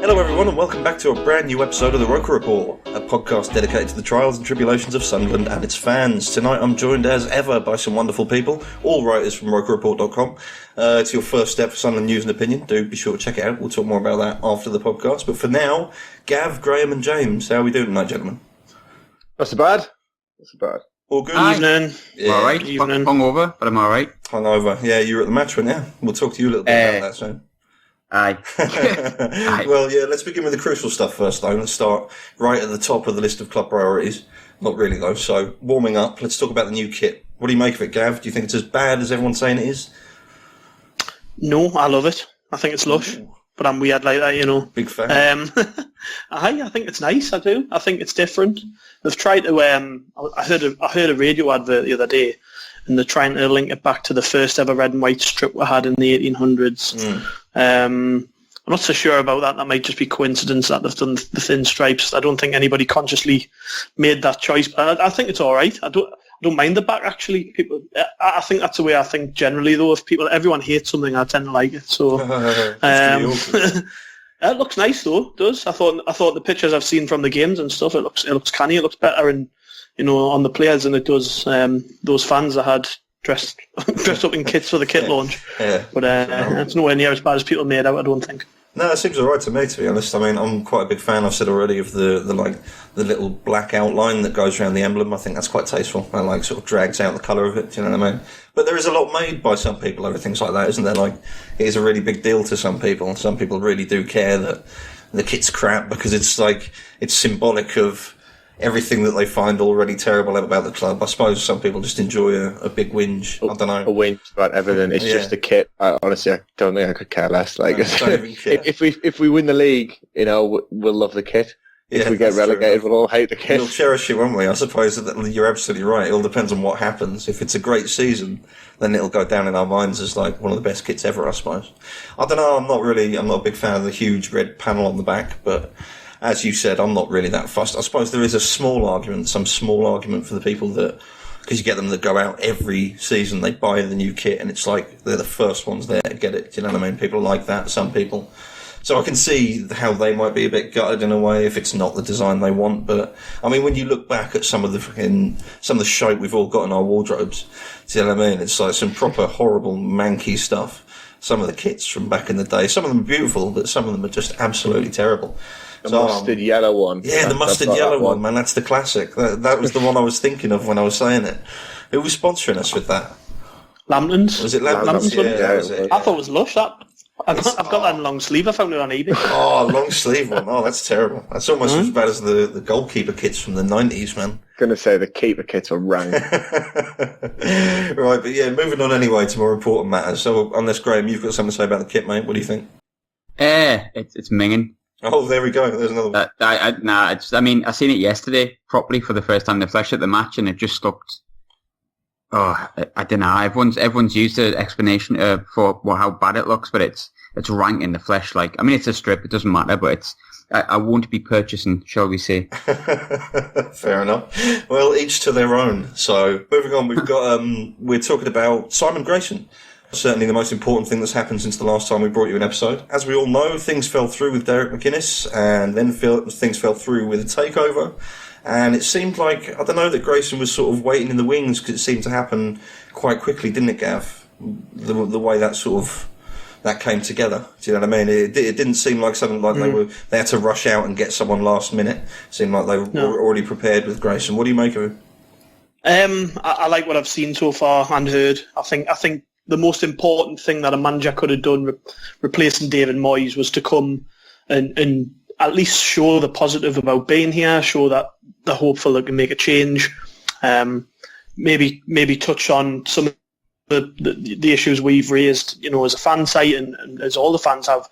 Hello everyone and welcome back to a brand new episode of the Roker Rapport, a podcast dedicated to the trials and tribulations of Sunderland and its fans. Tonight I'm joined as ever by some wonderful people, all writers from rokerreport.com. It's your first step for Sunderland news and opinion. Do be sure to check it out. We'll talk more about that after the podcast. But for now, Gav, Graham and James, how are we doing tonight, gentlemen? Not so bad. Not so bad. All good? Evening. Yeah. I'm alright. Hungover, but I'm alright. Hungover. Yeah, you were at the match, weren't you? We'll talk to you a little bit about that soon. Aye. Well, yeah, let's begin with the crucial stuff first, though. Let's start right at the top of the list of club priorities. Not really, though. So, warming up, let's talk about the new kit. What do you make of it, Gav? Do you think it's as bad as everyone's saying it is? No, I love it. I think it's lush. But I'm weird like that, you know. Big fan. I think it's nice, I do. I think it's different. They've tried to, I heard a radio advert the other day, and they're trying to link it back to the first ever red and white strip we had in the 1800s. I'm not so sure about that. That might just be coincidence that they've done the thin stripes. I don't think anybody consciously made that choice. But I think it's all right. I don't mind the back, actually. People, I think that's the way I think generally, though. If everyone hates something, I tend to like it. So it looks nice, though. It does. I thought the pictures I've seen from the games and stuff, it looks canny. It looks better, and on the players than it does those fans that had dressed up in kits for the kit launch. Yeah. But it's nowhere near as bad as people made out, I don't think. No, it seems alright to me, to be honest. I mean, I'm quite a big fan, I've said already, of the little black outline that goes around the emblem. I think that's quite tasteful. And sort of drags out the colour of it, do you know what I mean? But there is a lot made by some people over things like that, isn't there? Like, it is a really big deal to some people. Some people really do care that the kit's crap because it's symbolic of everything that they find already terrible about the club. I suppose some people just enjoy a big whinge. I don't know. A whinge about everything. It's just a kit. Honestly, I don't think I could care less. Like, if we win the league, we'll love the kit. If we get relegated, we'll all hate the kit. We'll cherish it, won't we? I suppose that you're absolutely right. It all depends on what happens. If it's a great season, then it'll go down in our minds as like one of the best kits ever, I suppose. I don't know. I'm not a big fan of the huge red panel on the back, but as you said, I'm not really that fussed. I suppose there is some small argument for the people that, because you get them that go out every season, they buy the new kit and it's like they're the first ones there to get it. Do you know what I mean? People like that, some people. So I can see how they might be a bit gutted in a way if it's not the design they want. But I mean, when you look back at some of the shite we've all got in our wardrobes, do you know what I mean? It's like some proper horrible manky stuff. Some of the kits from back in the day, some of them are beautiful, but some of them are just absolutely terrible. The mustard yellow one. Yeah, the mustard yellow one, man. That's the classic. That was the one I was thinking of when I was saying it. Who was sponsoring us with that? Lambton's. Was it Lambton's? Yeah, I thought it was lush. I've got that in long sleeve. I found it on eBay. Oh, long sleeve one. Oh, that's terrible. That's almost as bad as the goalkeeper kits from the 90s, man. Going to say the keeper kits are rank. Right, but yeah, moving on anyway to more important matters. So, unless Graham, you've got something to say about the kit, mate. What do you think? It's minging. Oh, there we go. There's another one. I seen it yesterday properly for the first time in the flesh at the match, and it just looked. Oh, I don't know. Everyone's used the explanation for how bad it looks, but it's rank in the flesh. Like, I mean, it's a strip. It doesn't matter, but I won't be purchasing, shall we say? Fair enough. Well, each to their own. So moving on, we've got we're talking about Simon Grayson. Certainly the most important thing that's happened since the last time we brought you an episode. As we all know, things fell through with Derek McInnes, and then things fell through with a takeover. And it seemed like, I don't know, that Grayson was sort of waiting in the wings because it seemed to happen quite quickly, didn't it, Gav? The way that came together. Do you know what I mean? It didn't seem like something like they had to rush out and get someone last minute. It seemed like they were already prepared with Grayson. What do you make of it? I like what I've seen so far and heard. I think the most important thing that a manager could have done replacing David Moyes was to come and at least show the positive about being here, show that they're hopeful they can make a change, maybe touch on some of the issues we've raised, as a fan site and as all the fans have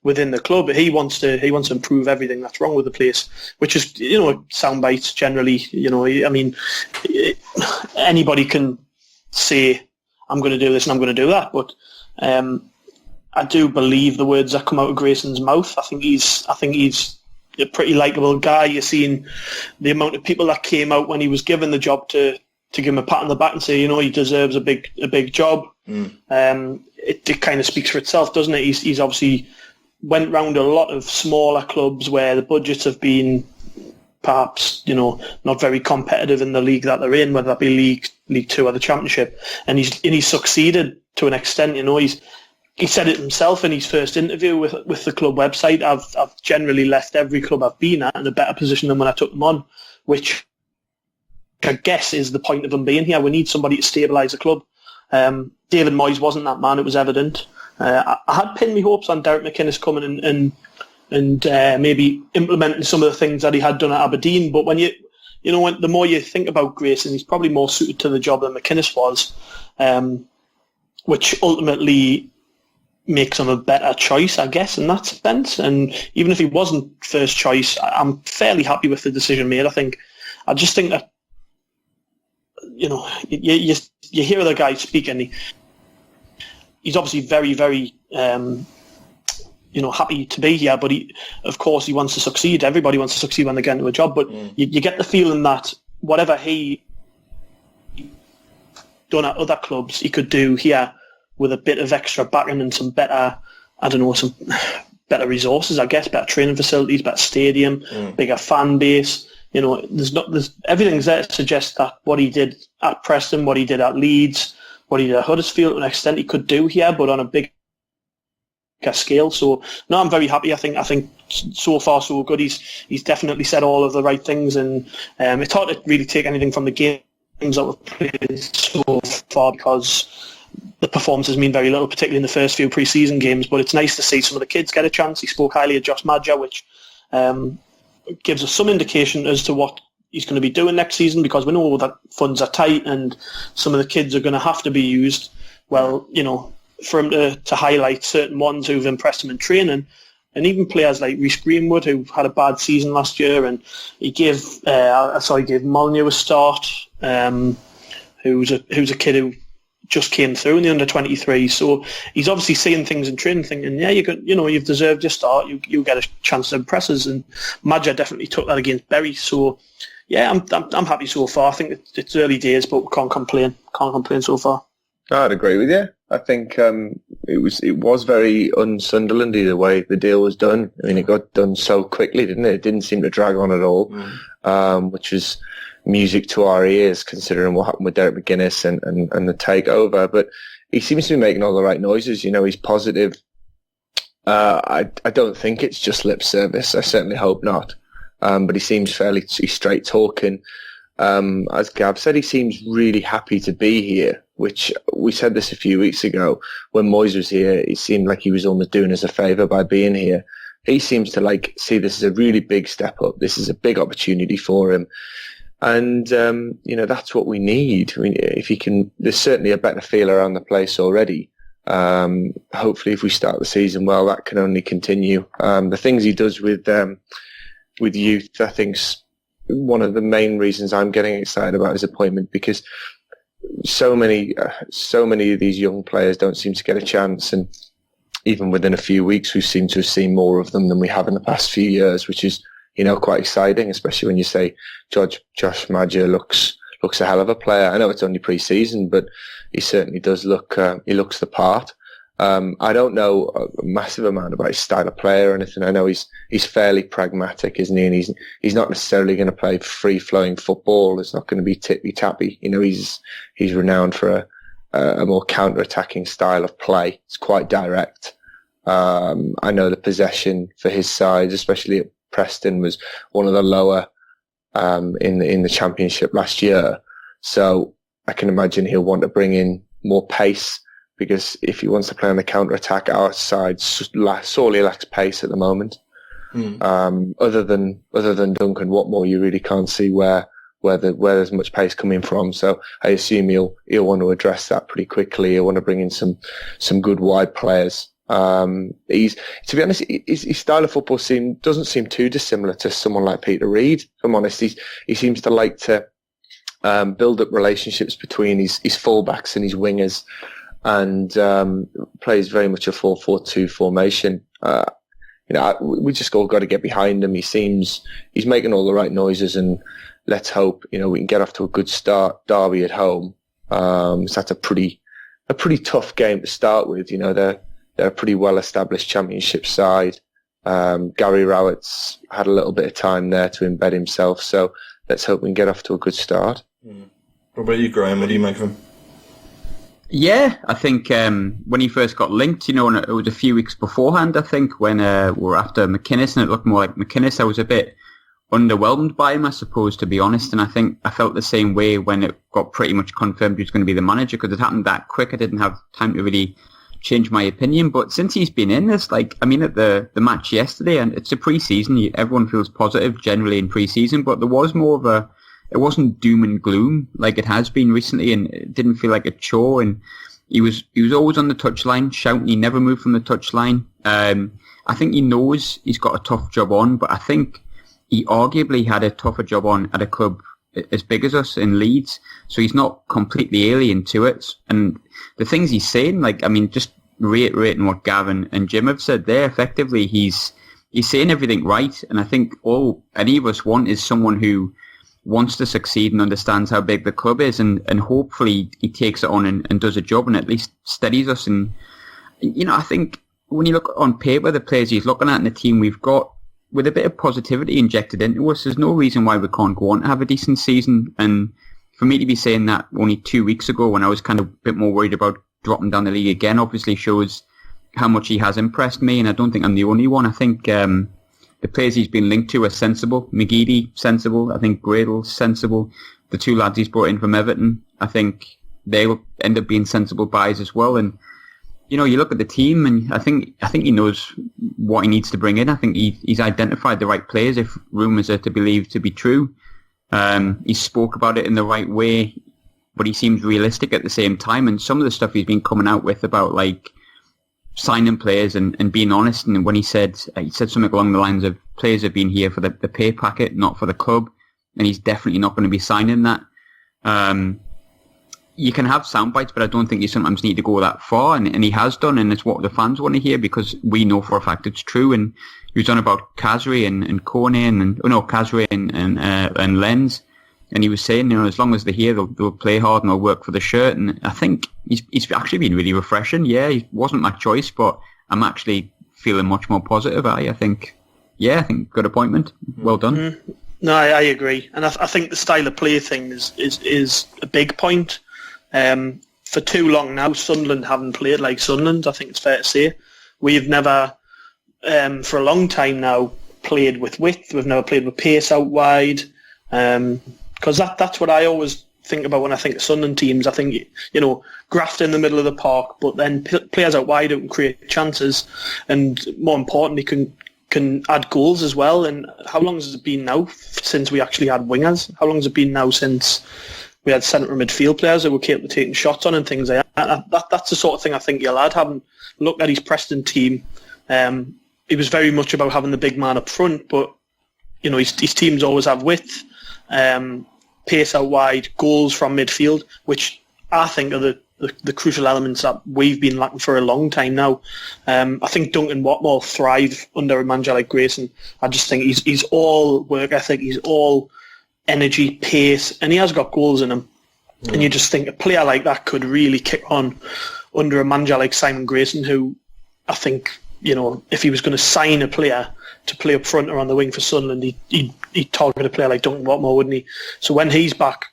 within the club. He wants to improve everything that's wrong with the place, which is, sound bites generally. I mean, anybody can say, I'm going to do this and I'm going to do that, but I do believe the words that come out of Grayson's mouth. I think he's a pretty likeable guy. You're seeing the amount of people that came out when he was given the job to give him a pat on the back and say, he deserves a big job. It kind of speaks for itself, doesn't it? He's obviously went round a lot of smaller clubs where the budgets have been perhaps, not very competitive in the league that they're in, whether that be League Two or the Championship, and he's succeeded to an extent. He said it himself in his first interview with the club website. I've generally left every club I've been at in a better position than when I took them on, which I guess is the point of him being here. We need somebody to stabilise the club. David Moyes wasn't that man, it was evident. I had pinned my hopes on Derek McInnes coming and maybe implementing some of the things that he had done at Aberdeen, but when the more you think about Grayson, he's probably more suited to the job than McInnes was, which ultimately makes him a better choice, I guess, in that sense. And even if he wasn't first choice, I'm fairly happy with the decision made. I just think that, you hear the guy speak, and he's obviously very, very, happy to be here, but of course he wants to succeed. Everybody wants to succeed when they get into a job, but you get the feeling that whatever he done at other clubs, he could do here with a bit of extra backing and some better, some better resources, I guess, better training facilities, better stadium, bigger fan base. There's everything's there to suggest that what he did at Preston, what he did at Leeds, what he did at Huddersfield, to an extent he could do here, but on a bigger scale. So no, I'm very happy. I think so far so good. He's definitely said all of the right things, and it's hard to really take anything from the games that we've played so far because the performances mean very little, particularly in the first few pre-season games. But it's nice to see some of the kids get a chance. He spoke highly of Josh Madger, which gives us some indication as to what he's going to be doing next season, because we know that funds are tight and some of the kids are going to have to be used. Well, for him to highlight certain ones who've impressed him in training, and even players like Reece Greenwood, who had a bad season last year, and he gave Molyneux a start, who's a kid who just came through in the under-23. So he's obviously seeing things in training, thinking, yeah, you've deserved your start. You get a chance to impress us. And Madger definitely took that against Bury. So yeah, I'm happy so far. I think it's early days, but we can't complain. Can't complain so far. I'd agree with you. I think it was very un-Sunderlandy the way the deal was done. I mean, it got done so quickly, didn't it? It didn't seem to drag on at all, which was music to our ears, considering what happened with Derek McGuinness and the takeover. But he seems to be making all the right noises. He's positive. I don't think it's just lip service. I certainly hope not. But he seems fairly straight talking. As Gav said, he seems really happy to be here, which we said this a few weeks ago. When Moyes was here, it seemed like he was almost doing us a favour by being here. He seems to see this as a really big step up. This is a big opportunity for him. And, that's what we need. I mean, if he can, there's certainly a better feel around the place already. Hopefully if we start the season well, that can only continue. The things he does with youth, I think's one of the main reasons I'm getting excited about his appointment, because so many of these young players don't seem to get a chance, and even within a few weeks we seem to have seen more of them than we have in the past few years, which is quite exciting, especially when you say Josh Madger looks a hell of a player. I know it's only pre-season, but he certainly does look he looks the part. I don't know a massive amount about his style of play or anything. I know he's fairly pragmatic, isn't he? And he's not necessarily going to play free-flowing football. It's not going to be tippy-tappy. He's renowned for a more counter-attacking style of play. It's quite direct. I know the possession for his side, especially at Preston, was one of the lower in the Championship last year. So I can imagine he'll want to bring in more pace, because if he wants to play on the counter-attack, our side sorely lacks pace at the moment. Other than Duncan Watmore, you really can't see where there's much pace coming from. So I assume he'll want to address that pretty quickly. He'll want to bring in some good wide players. To be honest, his style of football doesn't seem too dissimilar to someone like Peter Reid. If I'm honest, he seems to like to build up relationships between his fullbacks and his wingers, and plays very much a 4-4-2 formation. We just all got to get behind him. He's making all the right noises, and let's hope we can get off to a good start. Derby at home, so that's a pretty tough game to start with. they're a pretty well-established Championship side. Gary Rowett's had a little bit of time there to embed himself, so let's hope we can get off to a good start. What about you, Graham? What do you make of him? Yeah, I think when he first got linked, and it was a few weeks beforehand, I think, when we were after McInnes, and it looked more like McInnes. I was a bit underwhelmed by him, I suppose, to be honest, and I think I felt the same way when it got pretty much confirmed he was going to be the manager, because it happened that quick. I didn't have time to really change my opinion, but since he's been in this, at the match yesterday, and it's a pre-season, everyone feels positive generally in pre-season, but there was more of it wasn't doom and gloom like it has been recently, and it didn't feel like a chore, and he was always on the touchline shouting. He never moved from the touchline. I think he knows he's got a tough job on, but I think he arguably had a tougher job on at a club as big as us in Leeds, so he's not completely alien to it. And the things he's saying, just reiterating what Gavin and Jim have said there, effectively he's saying everything right, and I think all any of us want is someone who wants to succeed and understands how big the club is, and hopefully he takes it on and does a job and at least steadies us. And I think when you look on paper, the players he's looking at and the team we've got, with a bit of positivity injected into us, there's no reason why we can't go on to have a decent season. And for me to be saying that only 2 weeks ago, when I was kind of a bit more worried about dropping down the league again, obviously shows how much he has impressed me, and I don't think I'm the only one. I think the players he's been linked to are sensible. McGeady, sensible. I think Gradle's sensible. The two lads he's brought in from Everton, I think they'll end up being sensible buys as well. And you look at the team, and I think he knows what he needs to bring in. I think he's identified the right players, if rumours are to believe to be true. He spoke about it in the right way, but he seems realistic at the same time. And some of the stuff he's been coming out with about signing players and being honest, and when he said something along the lines of players have been here for the pay packet, not for the club, and he's definitely not going to be signing that. You can have sound bites, but I don't think you sometimes need to go that far, and he has done, and it's what the fans want to hear, because we know for a fact it's true. And he was on about Khazri and Kone Khazri and Lens, and he was saying, as long as they're here, they'll play hard and they'll work for the shirt. And I think he's actually been really refreshing. Yeah, he wasn't my choice, but I'm actually feeling much more positive. I think good appointment. Well done. Mm-hmm. No, I agree, and I think the style of play thing is a big point. For too long now, Sunderland haven't played like Sunderland. I think it's fair to say we've never, for a long time now, played with width. We've never played with pace out wide. Because that's what I always think about when I think of Sunderland teams. I think, graft in the middle of the park, but then players out wide who can create chances, and more importantly, can add goals as well. And how long has it been now since we actually had wingers? How long has it been now since we had centre midfield players that were capable of taking shots on and things like that? That's the sort of thing I think you'll add. Having looked at his Preston team, it was very much about having the big man up front, but his teams always have width, pace out wide, goals from midfield, which I think are the crucial elements that we've been lacking for a long time now. I think Duncan Watmore thrive under a manager like Grayson. I just think he's all work ethic, he's all energy, pace, and he has got goals in him. Yeah. And you just think a player like that could really kick on under a manager like Simon Grayson, who I think, if he was going to sign a player to play up front or on the wing for Sunderland, he'd target a player like Duncan Watmore, wouldn't he? So when he's back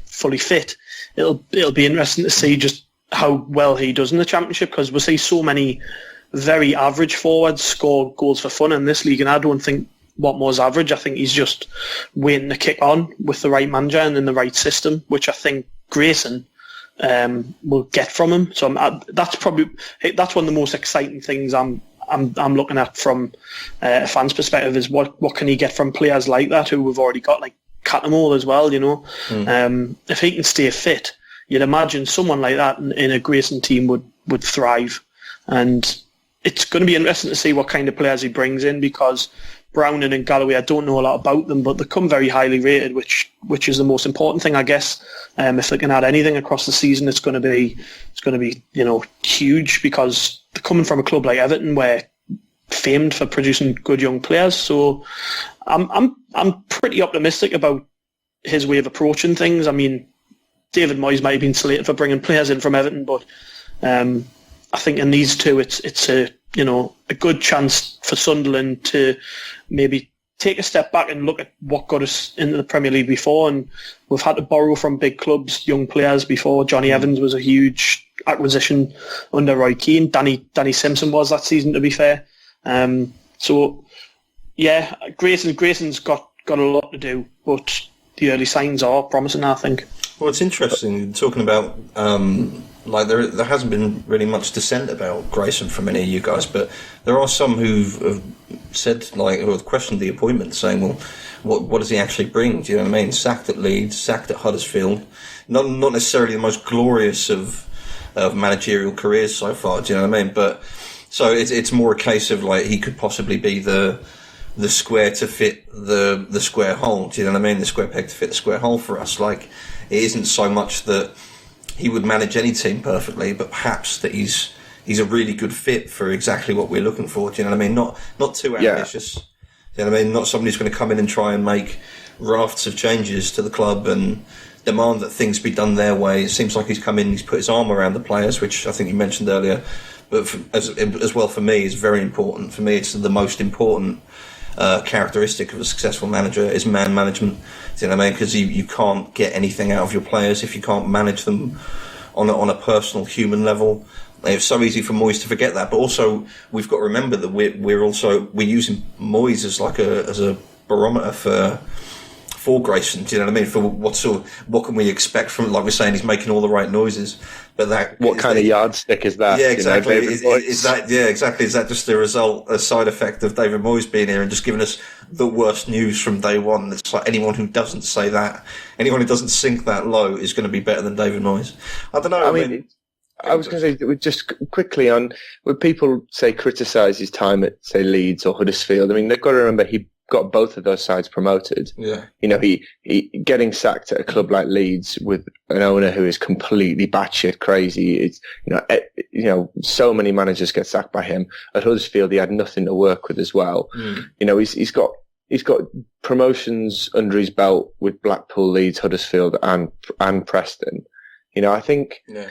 fully fit, it'll be interesting to see just how well he does in the Championship, because we'll see so many very average forwards score goals for fun in this league, and I don't think Watmore's average. I think he's just waiting to kick on with the right manager and in the right system, which I think Grayson will get from him. So that's one of the most exciting things I'm looking at from a fan's perspective, is what can he get from players like that who we've already got, like Catamol as well. If he can stay fit, you'd imagine someone like that in a Grayson team would thrive, and it's going to be interesting to see what kind of players he brings in, because Browning and Galloway, I don't know a lot about them, but they come very highly rated, which is the most important thing, I guess. If they can add anything across the season, it's going to be huge, because they're coming from a club like Everton, where famed for producing good young players. So I'm pretty optimistic about his way of approaching things. I mean, David Moyes might have been slated for bringing players in from Everton, but I think in these two, it's a good chance for Sunderland to maybe take a step back and look at what got us into the Premier League before. And we've had to borrow from big clubs, young players before. Johnny Evans was a huge acquisition under Roy Keane. Danny Simpson was that season, to be fair. So yeah, Grayson's got a lot to do, but the early signs are promising, I think. Well, it's interesting talking about there hasn't been really much dissent about Grayson from any of you guys, but there are some who've said who have questioned the appointment, saying, well, what does he actually bring? Do you know what I mean? Sacked at Leeds, sacked at Huddersfield, not necessarily the most glorious of managerial careers so far. Do you know what I mean? But so it's more a case of he could possibly be the square to fit the square hole. Do you know what I mean? The square peg to fit the square hole for us. It isn't so much that he would manage any team perfectly, but perhaps that he's a really good fit for exactly what we're looking for. Do you know what I mean? Not too ambitious. Do you know what I mean? Not somebody who's going to come in and try and make rafts of changes to the club and demand that things be done their way. It seems like he's come in, he's put his arm around the players, which I think you mentioned earlier. But as well for me, is very important. For me, it's the most important characteristic of a successful manager is man management. Do you know what I mean? Because you can't get anything out of your players if you can't manage them on a personal, human level. It's so easy for Moyes to forget that, but also we've got to remember that we're using Moyes as a barometer for Grayson. Do you know what I mean? For what can we expect from? Like we're saying, he's making all the right noises, but what kind of yardstick is that? Yeah, exactly. Is that just a side effect of David Moyes being here and just giving us the worst news from day one? It's like anyone who doesn't say that, anyone who doesn't sink that low is going to be better than David Moyes. I don't know. I mean I was going to say, just quickly on, when people say criticise his time at, say, Leeds or Huddersfield, I mean, they've got to remember he got both of those sides promoted. Yeah. He getting sacked at a club like Leeds with an owner who is completely batshit crazy. It's, so many managers get sacked by him. At Huddersfield, he had nothing to work with as well. He's got promotions under his belt with Blackpool, Leeds, Huddersfield and Preston. I think... Yeah.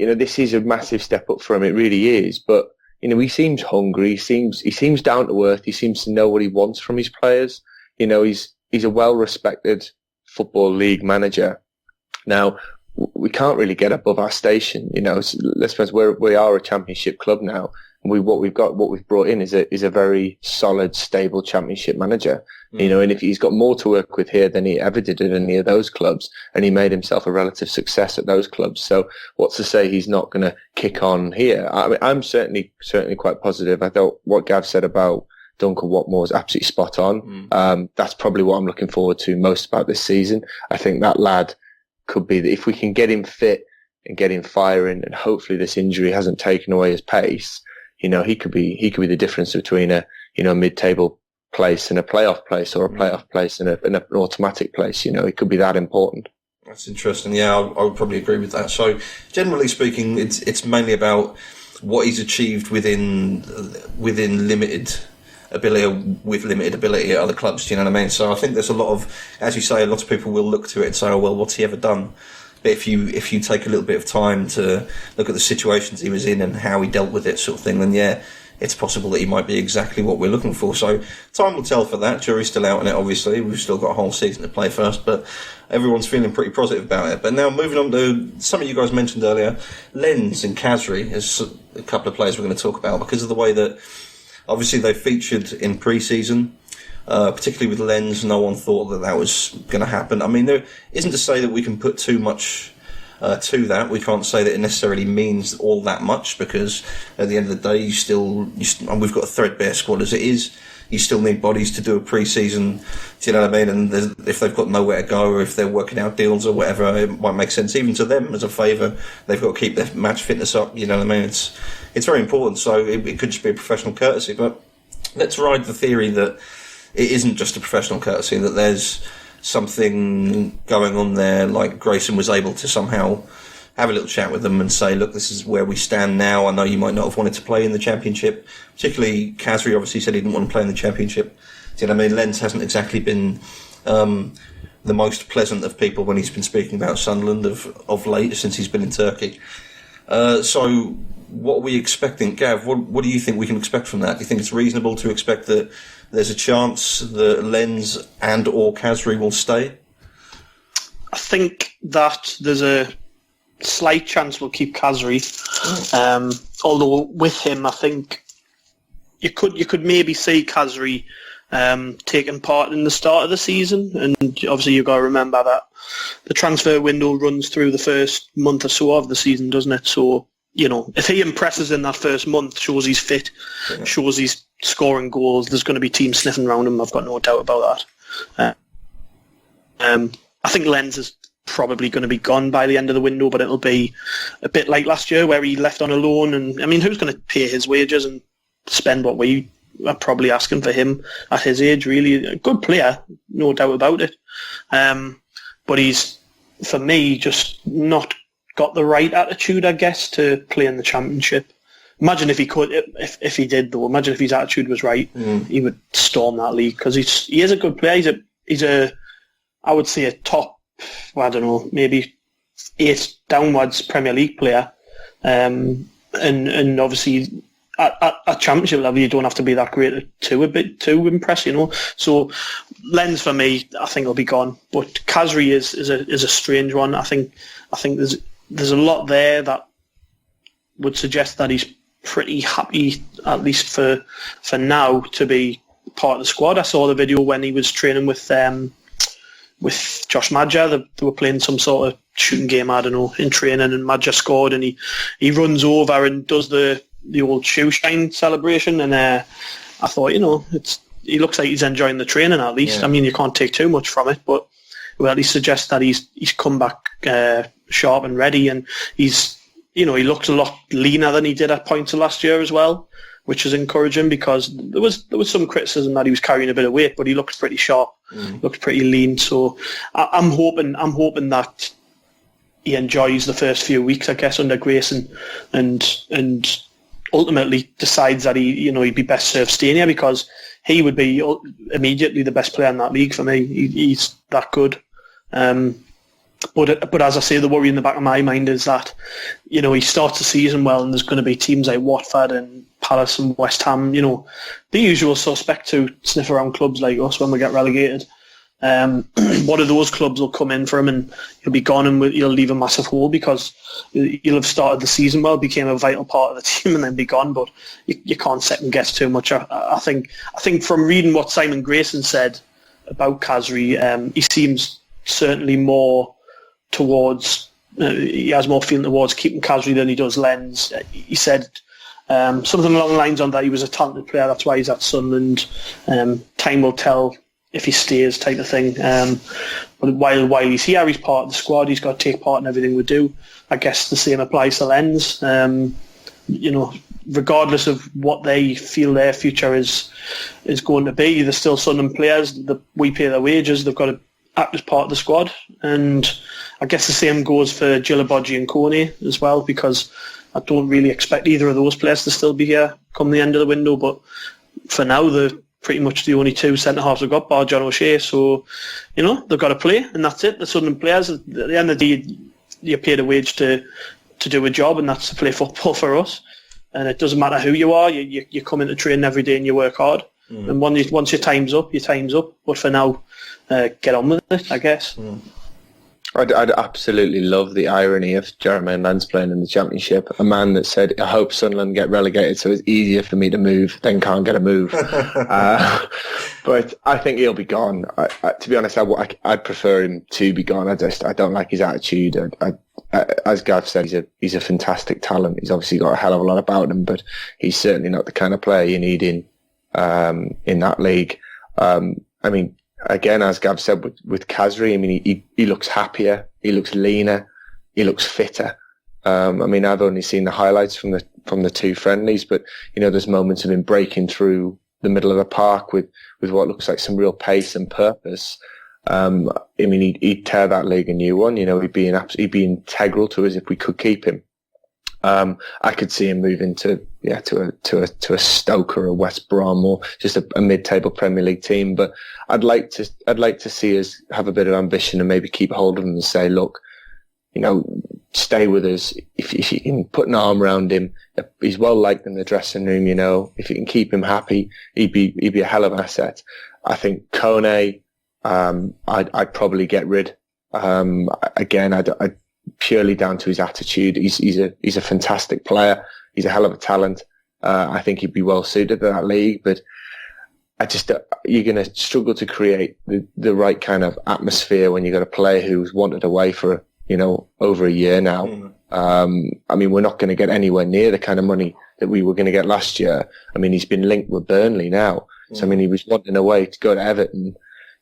This is a massive step up for him. It really is. But, he seems hungry. He seems down to earth. He seems to know what he wants from his players. He's a well-respected Football League manager. Now, we can't really get above our station. Let's suppose we are a Championship club now. And what we've brought in is a very solid, stable Championship manager. And if he's got more to work with here than he ever did at any of those clubs, and he made himself a relative success at those clubs. So what's to say he's not going to kick on here? I mean, I'm certainly quite positive. I thought what Gav said about Duncan Watmore is absolutely spot on. That's probably what I'm looking forward to most about this season. I think that lad could be, if we can get him fit and get him firing, and hopefully this injury hasn't taken away his pace, he could be the difference between a mid-table place and a playoff place, or a playoff place and an automatic place. It could be that important. That's interesting. Yeah, I would probably agree with that. So generally speaking, it's mainly about what he's achieved within limited ability, with limited ability at other clubs. Do you know what I mean? So I think there's a lot of, as you say, a lot of people will look to it and say, oh well, what's he ever done? But if you take a little bit of time to look at the situations he was in and how he dealt with it, sort of thing, then yeah, it's possible that he might be exactly what we're looking for. So time will tell for that. Jury's still out on it, obviously. We've still got a whole season to play first, but everyone's feeling pretty positive about it. But now moving on to something you guys mentioned earlier, Lens and Khazri is a couple of players we're going to talk about because of the way that obviously they featured in pre-season. Particularly with Lens, no one thought that was going to happen. I mean, there isn't to say that we can put too much to that. We can't say that it necessarily means all that much because at the end of the day, and we've got a threadbare squad as it is. You still need bodies to do a pre-season. Do you know what I mean? And if they've got nowhere to go, or if they're working out deals or whatever, it might make sense even to them as a favour. They've got to keep their match fitness up. You know what I mean? It's very important. So it could just be a professional courtesy. But let's ride the theory that it isn't just a professional courtesy, that there's something going on there, like Grayson was able to somehow have a little chat with them and say, look, this is where we stand now. I know you might not have wanted to play in the Championship. Particularly, Khazri obviously said he didn't want to play in the Championship. Do you know what I mean? Lens hasn't exactly been the most pleasant of people when he's been speaking about Sunderland of late, since he's been in Turkey. So what are we expecting? Gav, what do you think we can expect from that? Do you think it's reasonable to expect that there's a chance that Lens and or Khazri will stay? I think that there's a slight chance we'll keep Khazri. Although with him, I think you could maybe see Khazri taking part in the start of the season, and obviously you've got to remember that the transfer window runs through the first month or so of the season, doesn't it? So, if he impresses in that first month, shows he's fit, shows he's scoring goals, there's going to be teams sniffing around him, I've got no doubt about that. I think Lens is probably going to be gone by the end of the window, but it'll be a bit like last year where he left on a loan, and I mean, who's going to pay his wages and spend what we are probably asking for him at his age? Really a good player, no doubt about it, but he's, for me, just not got the right attitude, I guess, to play in the Championship. Imagine if he could, if he did though. Imagine if his attitude was right, he would storm that league, because he is a good player. He's a I would say a top, I don't know, maybe 8 downwards Premier League player, and obviously at Championship level you don't have to be that great to impress, So Lens for me, I think will be gone, but Khazri is a strange one. I think there's a lot there that would suggest that he's pretty happy, at least for now, to be part of the squad. I saw the video when he was training with Josh Madja. They were playing some sort of shooting game, I don't know, in training, and Madja scored, and he runs over and does the old shoe shine celebration, and I thought, he looks like he's enjoying the training at least. Yeah. I mean, you can't take too much from it, but it will at least suggest that he's come back sharp and ready, and he's, he looks a lot leaner than he did at points of last year as well, which is encouraging, because there was some criticism that he was carrying a bit of weight, but he looks pretty sharp, looks pretty lean. So I'm hoping that he enjoys the first few weeks, I guess, under Grayson, and ultimately decides that he'd be best served staying here, because he would be immediately the best player in that league for me. He's that good. But as I say, the worry in the back of my mind is that, he starts the season well, and there's going to be teams like Watford and Palace and West Ham, the usual suspects who sniff around clubs like us when we get relegated. One of those clubs will come in for him, and he'll be gone, and he'll leave a massive hole, because he'll have started the season well, became a vital part of the team, and then be gone. But you can't second guess too much. I think from reading what Simon Grayson said about Khazri, he seems certainly more towards, he has more feeling towards keeping Khazri than he does Lens. He said something along the lines on that he was a talented player, that's why he's at Sunderland. Time will tell if he stays, type of thing. But while he's here, he's part of the squad, he's got to take part in everything we do. I guess the same applies to Lens. Regardless of what they feel their future is going to be, they're still Sunderland players. We pay their wages, they've got to act as part of the squad. And I guess the same goes for Gilabodji and Kone as well, because I don't really expect either of those players to still be here come the end of the window. But for now, they're pretty much the only 2 centre-halves we've got, bar John O'Shea. So, they've got to play, and that's it. The Sunderland players, at the end of the day, you're paid a wage to do a job, and that's to play football for us. And it doesn't matter who you are, you come into training every day and you work hard. And once your time's up, your time's up. But for now, get on with it, I guess. I'd absolutely love the irony of Jermaine Lens playing in the Championship. A man that said, I hope Sunderland get relegated so it's easier for me to move, then can't get a move. But I think he'll be gone. To be honest, I'd prefer him to be gone. I don't like his attitude. As Gav said, he's a fantastic talent. He's obviously got a hell of a lot about him, but he's certainly not the kind of player you need in that league. Again, as Gav said, with Khazri, he looks happier, he looks leaner, he looks fitter. I've only seen the highlights from the 2 friendlies, but there's moments of him breaking through the middle of the park with what looks like some real pace and purpose. He'd tear that league a new one. He'd be integral to us if we could keep him. I could see him moving to a Stoke or a West Brom, or just a mid-table Premier League team. But I'd like to see us have a bit of ambition and maybe keep hold of him and say, look, stay with us. If you can put an arm around him, he's well liked in the dressing room. You know, if you can keep him happy, he'd be a hell of an asset. I think Kone, I'd probably get rid. Again, I purely down to his attitude. He's a fantastic player. He's a hell of a talent. I think he'd be well suited to that league, but you're going to struggle to create the right kind of atmosphere when you've got a player who's wanted away for, over a year now. I mean, we're not going to get anywhere near the kind of money that we were going to get last year. I mean, he's been linked with Burnley now. So, I mean, he was wanting away to go to Everton.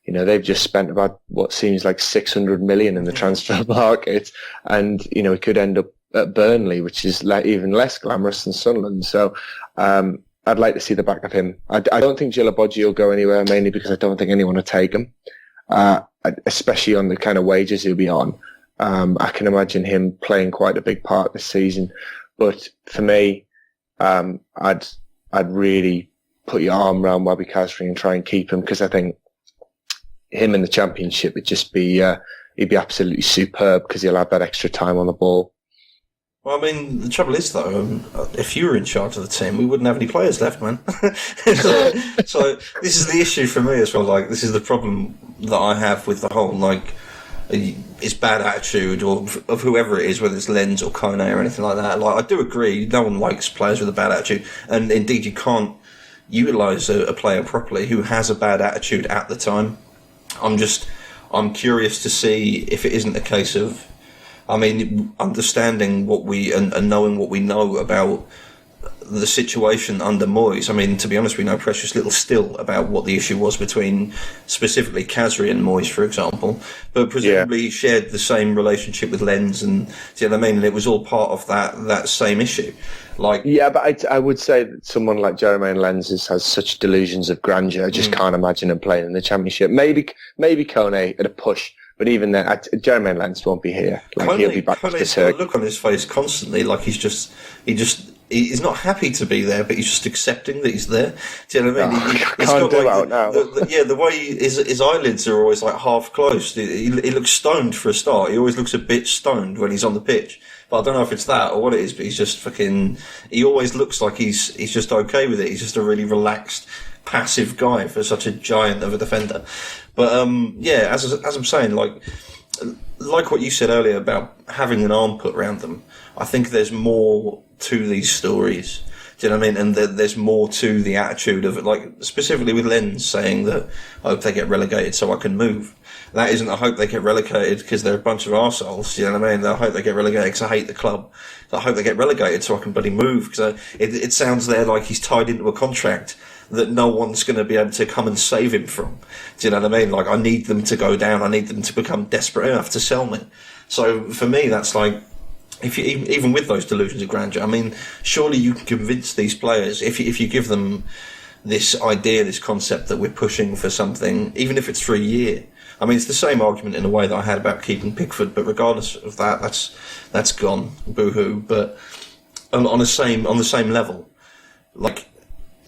They've just spent about what seems like 600 million in the transfer market. And, he could end up at Burnley, which is even less glamorous than Sunderland. So, I'd like to see the back of him. I don't think Djilabodji will go anywhere, mainly because I don't think anyone will take him, especially on the kind of wages he'll be on. I can imagine him playing quite a big part this season. But for me, I'd really put your arm around Wahbi Khazri and try and keep him, because I think him in the Championship would just be, he'd be absolutely superb because he'll have that extra time on the ball. Well, I mean, the trouble is, though, if you were in charge of the team, we wouldn't have any players left, man. so this is the issue for me as well. Like, this is the problem that I have with the whole, like, it's bad attitude of whoever it is, whether it's Lens or Kone or anything like that. Like, I do agree, no one likes players with a bad attitude, and indeed you can't utilise a player properly who has a bad attitude at the time. I'm curious to see if it isn't a case of, understanding what and knowing what we know about the situation under Moyes. I mean, to be honest, we know precious little still about what the issue was between specifically Khazri and Moyes, for example. But presumably he shared the same relationship with Lens, and do you know what I mean? And it was all part of that same issue. Like, yeah, but I would say that someone like Jermaine Lens has such delusions of grandeur. I just can't imagine him playing in the Championship. Maybe Kone at a push. But even then, Jermaine Lens won't be here. Like, he'll be back to Kone's got a look on his face constantly, like he's not happy to be there, but he's just accepting that he's there. Do you know what I mean? He's can't do out now. The way his eyelids are always like half closed. He looks stoned for a start. He always looks a bit stoned when he's on the pitch. But I don't know if it's that or what it is, but he's just he always looks like he's just okay with it. He's just a really relaxed, passive guy for such a giant of a defender. But as I'm saying, like what you said earlier about having an arm put around them, I think there's more to these stories. Do you know what I mean? And there's more to the attitude of it, like specifically with Lens saying that I hope they get relegated so I can move. That isn't I hope they get relegated because they're a bunch of arseholes. Do you know what I mean? I hope they get relegated because I hate the club. I hope they get relegated so I can bloody move, because it sounds there like he's tied into a contract that no one's going to be able to come and save him from. Do you know what I mean? Like, I need them to go down. I need them to become desperate enough to sell me. So for me, that's like, if you even with those delusions of grandeur, I mean, surely you can convince these players if you give them this idea, this concept that we're pushing for something, even if it's for a year. I mean, it's the same argument in a way that I had about keeping Pickford, but regardless of that, that's gone, boo-hoo. But on the same level, like,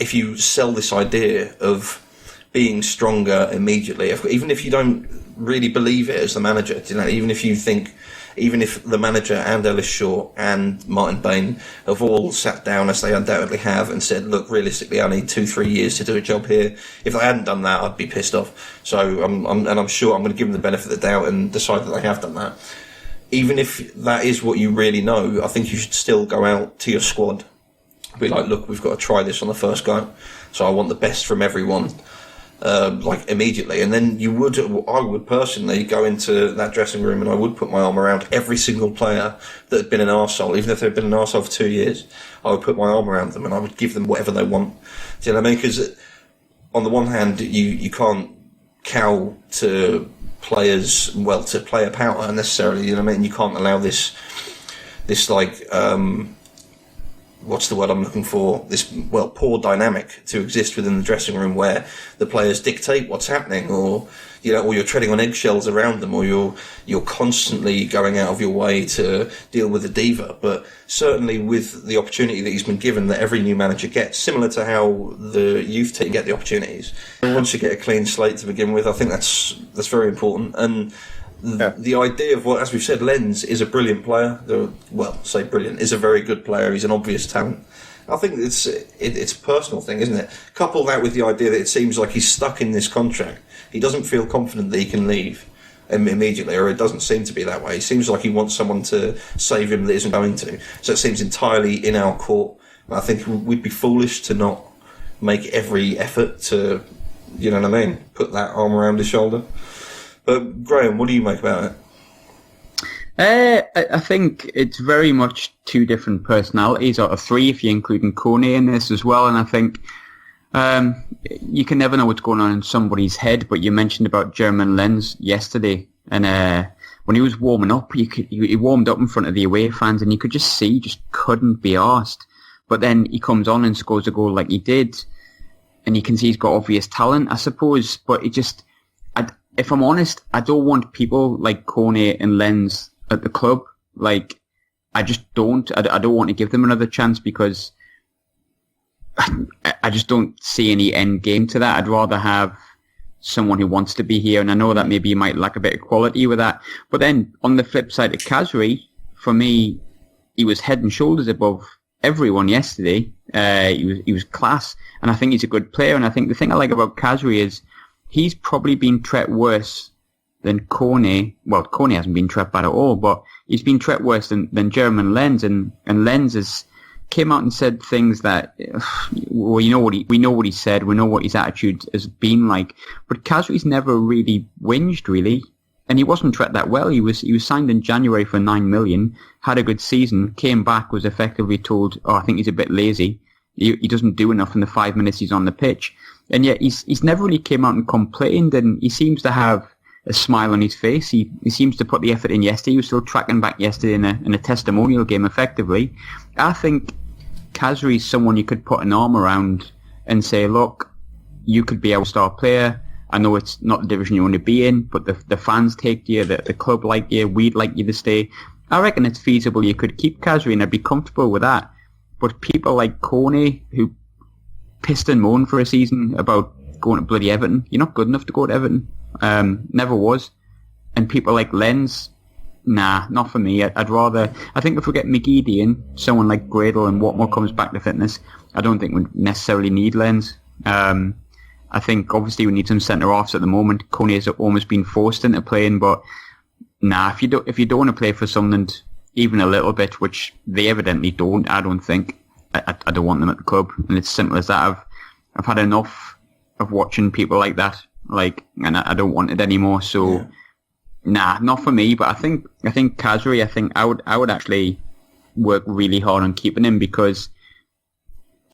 if you sell this idea of being stronger immediately, even if you don't really believe it as the manager, you know, even if the manager and Ellis Shaw and Martin Bain have all sat down, as they undoubtedly have, and said, look, realistically, I need 2-3 years to do a job here. If they hadn't done that, I'd be pissed off. So I'm sure I'm going to give them the benefit of the doubt and decide that they have done that. Even if that is what you really know, I think you should still go out to your squad. Be like, look, we've got to try this on the first go. So I want the best from everyone. Immediately, and then I would personally go into that dressing room and I would put my arm around every single player that had been an arsehole, even if they'd been an arsehole for 2 years. I would put my arm around them and I would give them whatever they want. Do you know what I mean? Because on the one hand, you can't cow to players, to player power necessarily. You know what I mean? You can't allow this like. What's the word I'm looking for? This, poor dynamic to exist within the dressing room where the players dictate what's happening, or you're treading on eggshells around them, or you're constantly going out of your way to deal with the diva. But certainly with the opportunity that he's been given, that every new manager gets, similar to how the youth team get the opportunities. Once you get a clean slate to begin with, I think that's very important. And the idea of as we've said, Lens is a brilliant player. Say brilliant, is a very good player. He's an obvious talent. I think it's a personal thing, isn't it? Couple that with the idea that it seems like he's stuck in this contract. He doesn't feel confident that he can leave immediately, or it doesn't seem to be that way. It seems like he wants someone to save him that isn't going to. So it seems entirely in our court. I think we'd be foolish to not make every effort to, you know what I mean, put that arm around his shoulder. But Graham, what do you make about it? I think it's very much two different personalities, or three if you're including Kone in this as well. And I think you can never know what's going on in somebody's head. But you mentioned about German Lens yesterday, and when he was warming up, he warmed up in front of the away fans, and you could just see he just couldn't be arsed. But then he comes on and scores a goal like he did, and you can see he's got obvious talent, I suppose. But it just, if I'm honest, I don't want people like Kone and Lens at the club. Like, I just don't. I don't want to give them another chance because I just don't see any end game to that. I'd rather have someone who wants to be here, and I know that maybe you might lack a bit of quality with that. But then on the flip side of Khazri, for me, he was head and shoulders above everyone yesterday. He was class, and I think he's a good player. And I think the thing I like about Khazri is he's probably been treated worse than Kone. Well, Kone hasn't been treated bad at all, but he's been treated worse than German Lens, and Lens has came out and said things that, well, we know what he said, we know what his attitude has been like, but Khazri's never really whinged, really. And he wasn't treated that well. He was signed in January for 9 million, had a good season, came back, was effectively told, I think he's a bit lazy. He doesn't do enough in the 5 minutes he's on the pitch. And yet he's never really came out and complained, and he seems to have a smile on his face. He seems to put the effort in yesterday. He was still tracking back yesterday in a testimonial game effectively. I think Khazri's someone you could put an arm around and say, look, you could be our star player. I know it's not the division you want to be in, but the fans take you, the club like you, we'd like you to stay. I reckon it's feasible you could keep Khazri, and I'd be comfortable with that. But people like Kone, who pissed and moaned for a season about going to bloody Everton, you're not good enough to go to Everton. Never was. And people like Lens, nah, not for me. I'd rather, I think if we get McGeady in, someone like Gradle and Watmore comes back to fitness, I don't think we necessarily need Lens. I think obviously we need some centre-offs at the moment. Kone has almost been forced into playing, but nah, if you don't want to play for Sunderland even a little bit, which they evidently don't, I don't think, I don't want them at the club. And it's simple as that. I've had enough of watching people like that, and I don't want it anymore. So yeah. Nah, not for me. But I think Khazri, I would actually work really hard on keeping him, because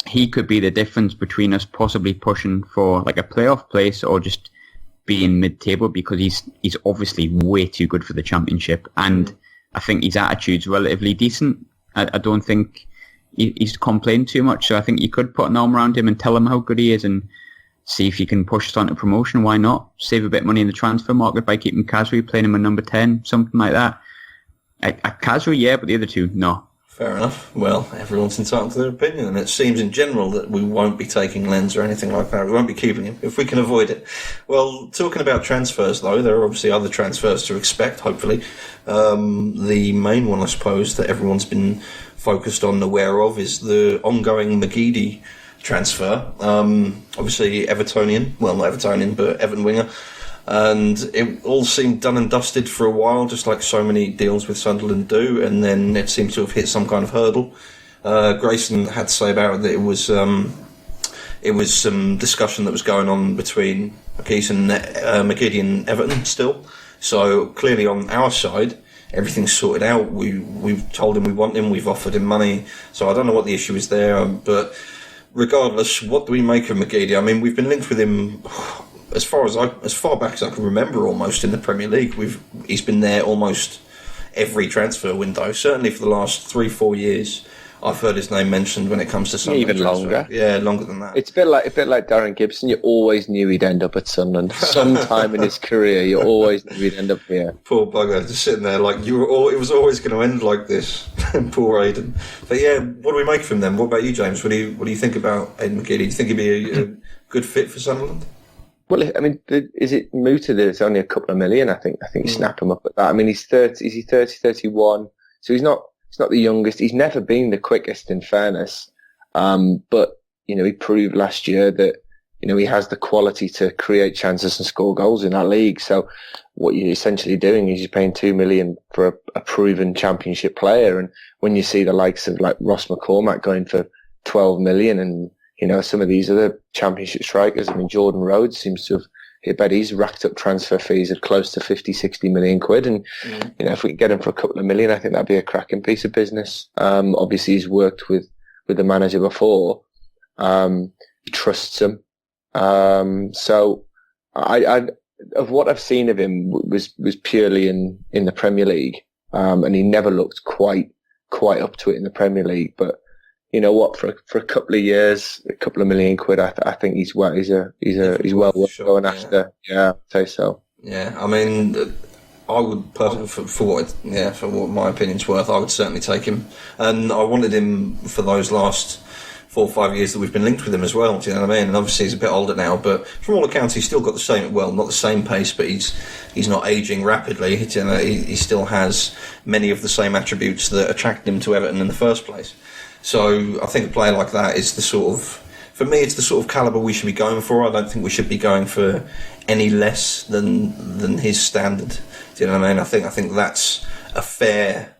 he could be the difference between us possibly pushing for like a playoff place or just being mid-table, because he's obviously way too good for the Championship, and I think his attitude's relatively decent. I don't think he's complained too much, so I think you could put an arm around him and tell him how good he is and see if you can push us on to promotion. Why not? Save a bit of money in the transfer market by keeping Khazri, playing him at number 10, something like that. Khazri, yeah, but the other two, no. Fair enough. Well, everyone's entitled to their opinion, and it seems in general that we won't be taking Lens or anything like that. We won't be keeping him if we can avoid it. Well, talking about transfers, though, there are obviously other transfers to expect, hopefully. The main one, I suppose, that everyone's been focused on, aware of, is the ongoing McGeady transfer. Obviously, Evertonian. Well, not Evertonian, but Everton winger. And it all seemed done and dusted for a while, just like so many deals with Sunderland do, and then it seemed to have hit some kind of hurdle. Grayson had to say about it that it was some discussion that was going on between McGeady and Everton still. So clearly on our side, everything's sorted out. We've told him we want him, we've offered him money, so I don't know what the issue is there, but regardless, what do we make of McGeady? I mean, we've been linked with him as far back as I can remember, almost in the Premier League. He's been there almost every transfer window. Certainly for the last 3-4 years, I've heard his name mentioned when it comes to Sunderland. Even longer. Yeah, longer than that. It's a bit like Darren Gibson. You always knew he'd end up at Sunderland. Sometime in his career, you always knew he'd end up here. Poor bugger, just sitting there like it was always going to end like this. Poor Aiden. But yeah, what do we make of him then? What about you, James? What do you think about Aiden McGeady? Do you think he'd be a good fit for Sunderland? Well, I mean, is it mooted that it's only a couple of million? I think you snap him up at that. I mean, he's 30. Is he 30, 31? So he's not the youngest. He's never been the quickest, in fairness. But he proved last year that he has the quality to create chances and score goals in that league. So what you're essentially doing is you're paying $2 million for a proven Championship player. And when you see the likes of like Ross McCormack going for 12 million and some of these other Championship strikers. I mean, Jordan Rhodes seems to have, I bet he's racked up transfer fees of close to 50, 60 million quid. And, if we can get him for a couple of million, I think that'd be a cracking piece of business. Obviously he's worked with the manager before. He trusts him. So I of what I've seen of him was purely in the Premier League. And he never looked quite up to it in the Premier League, but you know what? For a couple of years, a couple of million quid, I think he's well worth going after. Yeah, I'd say so. Yeah, I mean, I would personally, for what my opinion's worth, I would certainly take him, and I wanted him for those last 4 or 5 years that we've been linked with him as well. Do you know what I mean? And obviously he's a bit older now, but from all accounts, he's still got the same. Well, not the same pace, but he's not aging rapidly. He still has many of the same attributes that attracted him to Everton in the first place. So I think a player like that is for me, it's the sort of calibre we should be going for. I don't think we should be going for any less than his standard. Do you know what I mean? I think that's a fair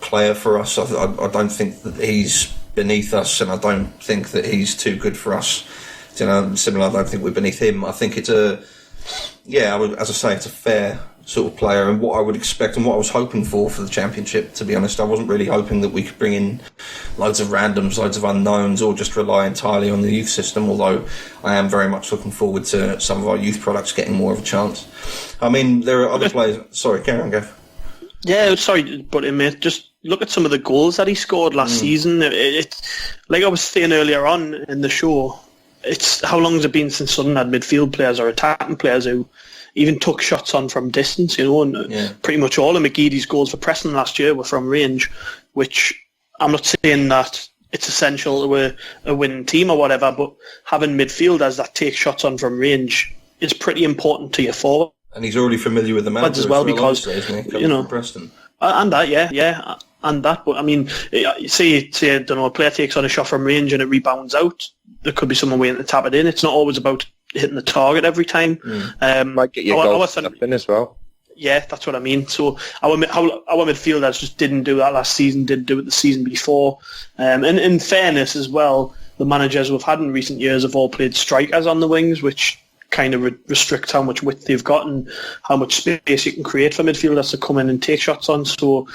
player for us. I don't think that he's beneath us, and I don't think that he's too good for us. Similar, I don't think we're beneath him. I think it's as I say, it's a fair sort of player, and what I would expect and what I was hoping for the Championship, to be honest. I wasn't really hoping that we could bring in loads of randoms, loads of unknowns, or just rely entirely on the youth system, although I am very much looking forward to some of our youth products getting more of a chance. I mean, there are other players... Sorry, carry on, Gav. Yeah, sorry, but mate, just look at some of the goals that he scored last season. It's like I was saying earlier on in the show, it's how long has it been since Sunderland had midfield players or attacking players who even took shots on from distance, and pretty much all of McGeady's goals for Preston last year were from range, which I'm not saying that it's essential to a winning team or whatever, but having midfielders that take shots on from range is pretty important to your forward. And he's already familiar with the manager as well, because from Preston. And that, and that. But I mean, say I don't know, a player takes on a shot from range and it rebounds out. There could be someone waiting to tap it in. It's not always about hitting the target every time. Might get your goal up in as well. Yeah, that's what I mean. So our midfielders just didn't do that last season, didn't do it the season before. And in fairness as well, the managers we've had in recent years have all played strikers on the wings, which kind of restricts how much width they've got and how much space you can create for midfielders to come in and take shots on. So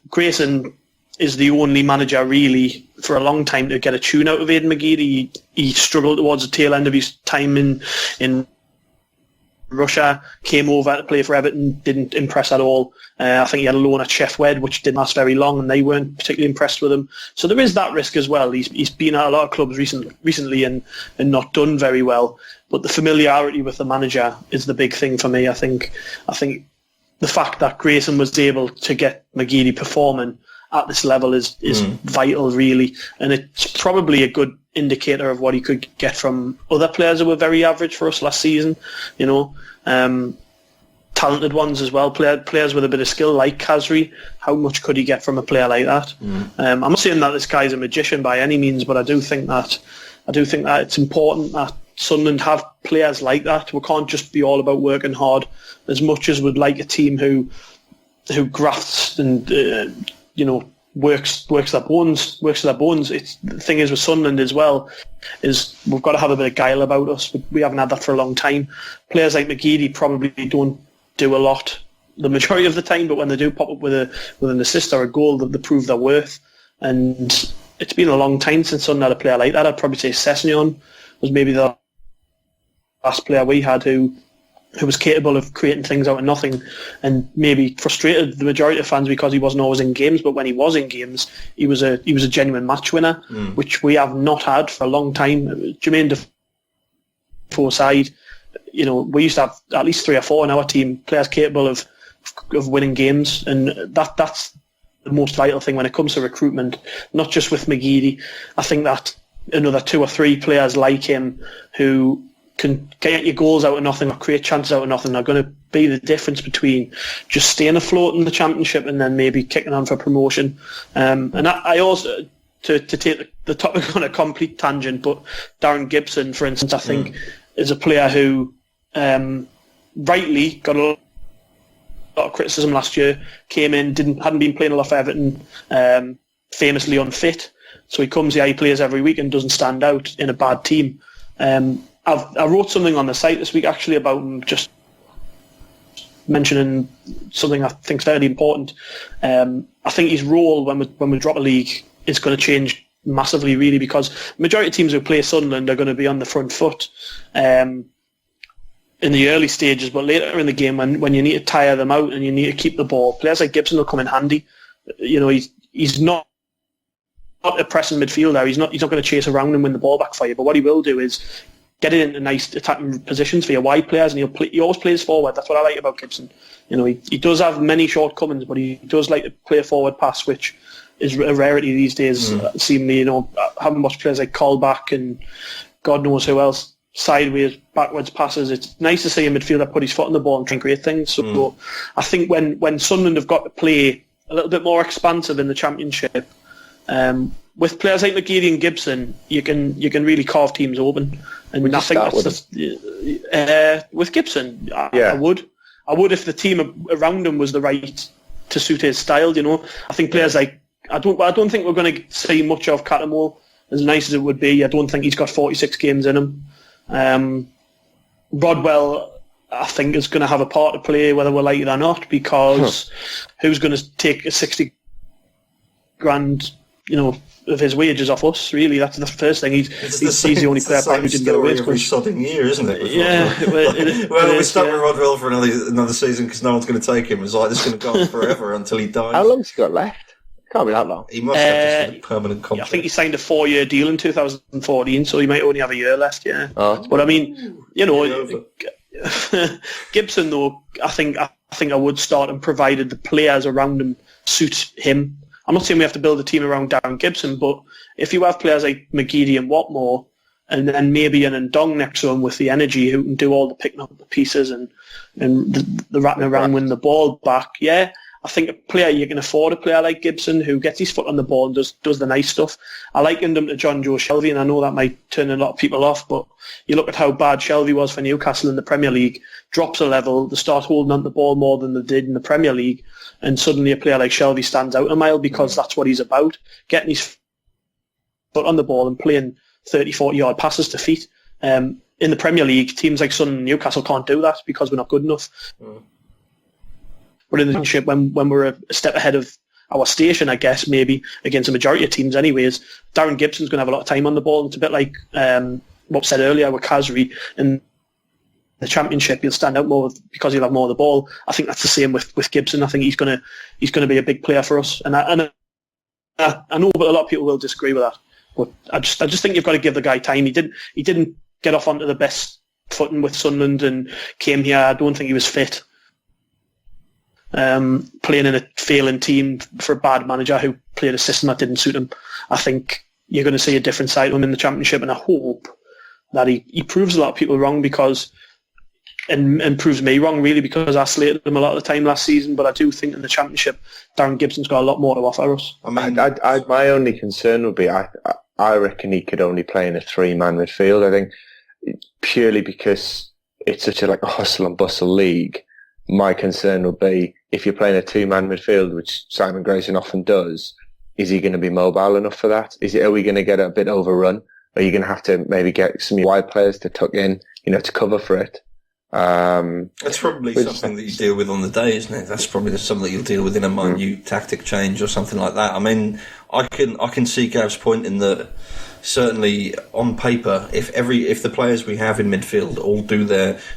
Grayson is the only manager really for a long time to get a tune out of Aiden McGeady. He struggled towards the tail end of his time in Russia, came over to play for Everton, didn't impress at all. I think he had a loan at Sheff Wed, which didn't last very long, and they weren't particularly impressed with him. So there is that risk as well. He's been at a lot of clubs recently and not done very well. But the familiarity with the manager is the big thing for me. I think the fact that Grayson was able to get McGeady performing at this level is vital, really, and it's probably a good indicator of what he could get from other players who were very average for us last season. Talented ones as well, players with a bit of skill like Khazri. How much could he get from a player like that? I'm not saying that this guy's a magician by any means, but I do think that it's important that Sunderland have players like that. We can't just be all about working hard as much as we'd like a team who grafts and works their bones. The thing is with Sunderland as well is we've got to have a bit of guile about us. We haven't had that for a long time. Players like McGeady probably don't do a lot the majority of the time, but when they do pop up with an assist or a goal, they prove their worth. And it's been a long time since Sunderland had a player like that. I'd probably say Sessegnon was maybe the last player we had who was capable of creating things out of nothing, and maybe frustrated the majority of fans because he wasn't always in games. But when he was in games, he was a genuine match winner, which we have not had for a long time. Jermaine Defoe's side, we used to have at least 3 or 4 in our team, players capable of winning games, and that's the most vital thing when it comes to recruitment. Not just with McGeady, I think that another 2 or 3 players like him who can get your goals out of nothing or create chances out of nothing are going to be the difference between just staying afloat in the Championship and then maybe kicking on for promotion. And I also, to take the topic on a complete tangent, but Darren Gibson, for instance, I think is a player who rightly got a lot of criticism last year, came in, hadn't been playing a lot for Everton, famously unfit. So he comes here, he plays every week and doesn't stand out in a bad team. I wrote something on the site this week actually about him, just mentioning something I think is fairly important. I think his role when we drop a league is going to change massively, really, because majority of teams who play Sunderland are going to be on the front foot in the early stages, but later in the game when you need to tire them out and you need to keep the ball, players like Gibson will come in handy. You know, he's not a pressing midfielder. He's not going to chase around and win the ball back for you. But what he will do is get it into nice attacking positions for your wide players, and he always plays forward. That's what I like about Gibson. You know, he does have many shortcomings, but he does like to play a forward pass, which is a rarity these days. Seemingly, you know, having watched players like Colback and God knows who else, sideways, backwards passes. It's nice to see a midfielder put his foot on the ball and try and create things. So I think when Sunderland have got to play a little bit more expansive in the Championship, with players like McGeady and Gibson, you can really carve teams open. And I think that's with Gibson, I would if the team around him was the right to suit his style. You know, I think players like I don't think we're going to see much of Cattermole, as nice as it would be. I don't think he's got 46 games in him. Rodwell, I think, is going to have a part to play whether we like it or not, because who's going to take a 60 grand, you know, of his wages off us? Really, that's the first thing. He's the only player who didn't get a wage every sodding year, isn't it? Yeah. Well, we stuck with Rodwell for another season because no one's going to take him. It's like this is going to go on forever until he dies. How long's he got left? Can't be that long. He must have just a permanent contract. I think he signed a 4-year deal in 2014, so he might only have a year left. Yeah, but I mean, you know, Gibson though, I think I would start him provided the players around him suit him. I'm not saying we have to build a team around Darren Gibson, but if you have players like McGeady and Watmore, and then maybe an Ndong next to him with the energy who can do all the picking up the pieces and the ratting around, winning the ball back, yeah, I think a player you can afford, a player like Gibson who gets his foot on the ball and does the nice stuff. I likened him to John Joe Shelvey, and I know that might turn a lot of people off, but you look at how bad Shelvey was for Newcastle in the Premier League, drops a level, they start holding on to the ball more than they did in the Premier League, and suddenly a player like Shelvey stands out a mile because that's what he's about, getting his foot on the ball and playing 30, 40-yard passes to feet. In the Premier League, teams like Sunderland and Newcastle can't do that because we're not good enough. But in the Championship, when we're a step ahead of our station, I guess, maybe, against the majority of teams anyways, Darren Gibson's going to have a lot of time on the ball. It's a bit like what was said earlier with Khazri. In the Championship, he'll stand out more because he'll have more of the ball. I think that's the same with Gibson. I think he's going to be a big player for us. And I know that a lot of people will disagree with that. But I just think you've got to give the guy time. He didn't get off onto the best footing with Sunderland and came here. I don't think he was fit. Playing in a failing team for a bad manager who played a system that didn't suit him. I think you're going to see a different side of him in the Championship, and I hope that he proves a lot of people wrong and proves me wrong, really, because I slated him a lot of the time last season. But I do think in the Championship, Darren Gibson's got a lot more to offer us. I mean, my only concern would be I reckon he could only play in a 3-man midfield. I think purely because it's such a hustle and bustle league. My concern would be if you're playing a 2-man midfield, which Simon Grayson often does, is he going to be mobile enough for that? Are we going to get a bit overrun? Are you going to have to maybe get some wide players to tuck in, to cover for it? That's probably something that you deal with on the day, isn't it? That's probably something that you'll deal with in a minute tactic change or something like that. I mean, I can see Gav's point in that. Certainly, on paper, if the players we have in midfield all do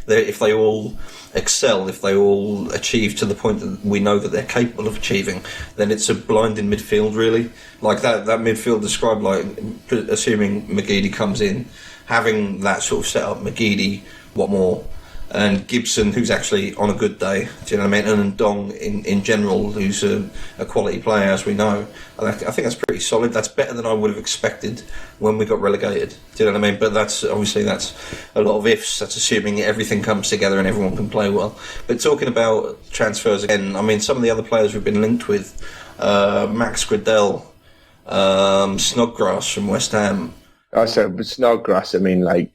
if they all excel, if they all achieve to the point that we know that they're capable of achieving, then it's a blinding midfield, really. Like that midfield described, like assuming McGeady comes in, having that sort of setup, McGeady, Watmore, and Gibson, who's actually on a good day, do you know what I mean? And Dong in general, who's a quality player, as we know. I think that's pretty solid. That's better than I would have expected when we got relegated. Do you know what I mean? But that's a lot of ifs. That's assuming everything comes together and everyone can play well. But talking about transfers again, I mean, some of the other players we've been linked with, Max Gradel, Snodgrass from West Ham. I said, but Snodgrass, I mean, like,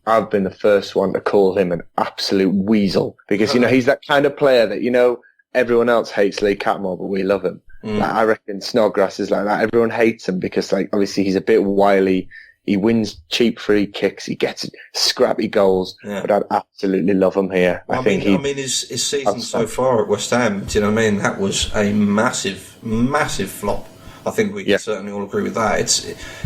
I've been the first one to call him an absolute weasel because, he's that kind of player that, everyone else hates Lee Catmull, but we love him. Like, I reckon Snodgrass is like that. Everyone hates him because, like, obviously he's a bit wily. He wins cheap free kicks. He gets scrappy goals. Yeah. But I'd absolutely love him here. Well, I think his season so far at West Ham, do you know what I mean? That was a massive, massive flop. I think we can certainly all agree with that.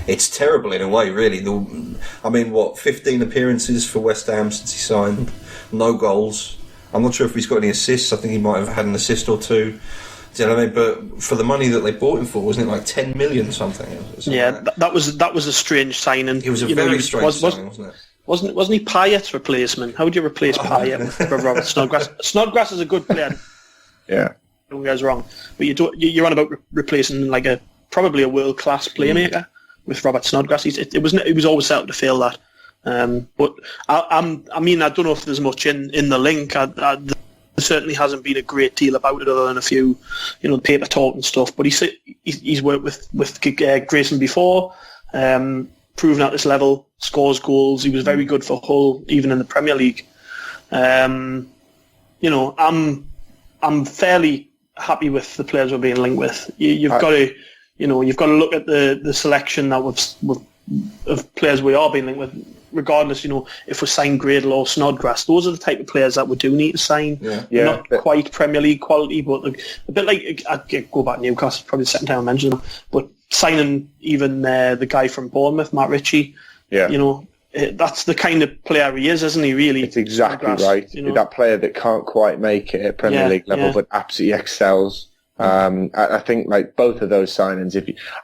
It's terrible in a way, really. 15 appearances for West Ham since he signed, no goals. I'm not sure if he's got any assists. I think he might have had an assist or two. Do you know what I mean? But for the money that they bought him for, wasn't it like 10 million something? Yeah, that was a strange signing. It was a very strange signing, wasn't it? Wasn't he Payet's replacement? How would you replace Payet with Robert Snodgrass? Snodgrass is a good player. Yeah. Don't get us wrong, but you're on about replacing like probably a world class playmaker with Robert Snodgrass. It was always set up to fail that. But I don't know if there's much in the link. There certainly hasn't been a great deal about it other than a few, paper talk and stuff. But he's worked with Grayson before, proven at this level, scores goals. He was very good for Hull even in the Premier League. I'm fairly happy with the players we're being linked with. You've got to look at the selection that of players we are being linked with. Regardless, if we sign Gradle or Snodgrass, those are the type of players that we do need to sign. Yeah. Not quite Premier League quality, but a bit like I'd go back to Newcastle, probably the second time I mentioned them. But signing even the guy from Bournemouth, Matt Ritchie, that's the kind of player he is, isn't he? Really, it's exactly right. That player that can't quite make it at Premier League level, but absolutely excels. I think like both of those signings,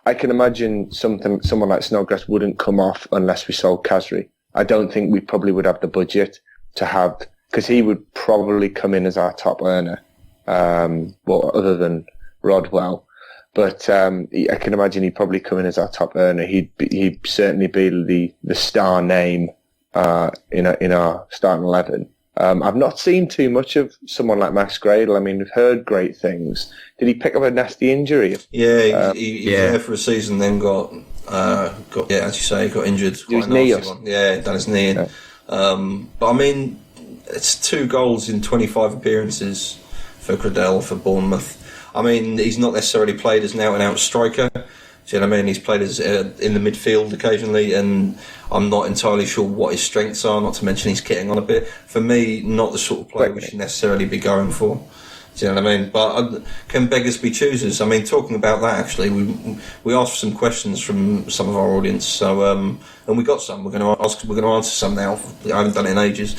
I can imagine someone like Snodgrass wouldn't come off unless we sold Khazri. I don't think we probably would have the budget to have, because he would probably come in as our top earner, other than Rodwell. But I can imagine he'd probably come in as our top earner. He'd certainly be the star name in our starting 11. I've not seen too much of someone like Max Gradle. I mean, we've heard great things. Did he pick up a nasty injury? Yeah, he was there for a season, then got as you say, got injured. His knee. Yeah, done his knee in. Yeah. But I mean, it's 2 goals in 25 appearances for Gradel for Bournemouth. I mean, he's not necessarily played as an out-and-out striker. Do you know what I mean? He's played as in the midfield occasionally, and I'm not entirely sure what his strengths are, not to mention he's kitting on a bit. For me, not the sort of player we should necessarily be going for. Do you know what I mean? But can beggars be choosers? I mean, talking about that, actually, we asked some questions from some of our audience, so and we got some. We're going to answer some now. I haven't done it in ages.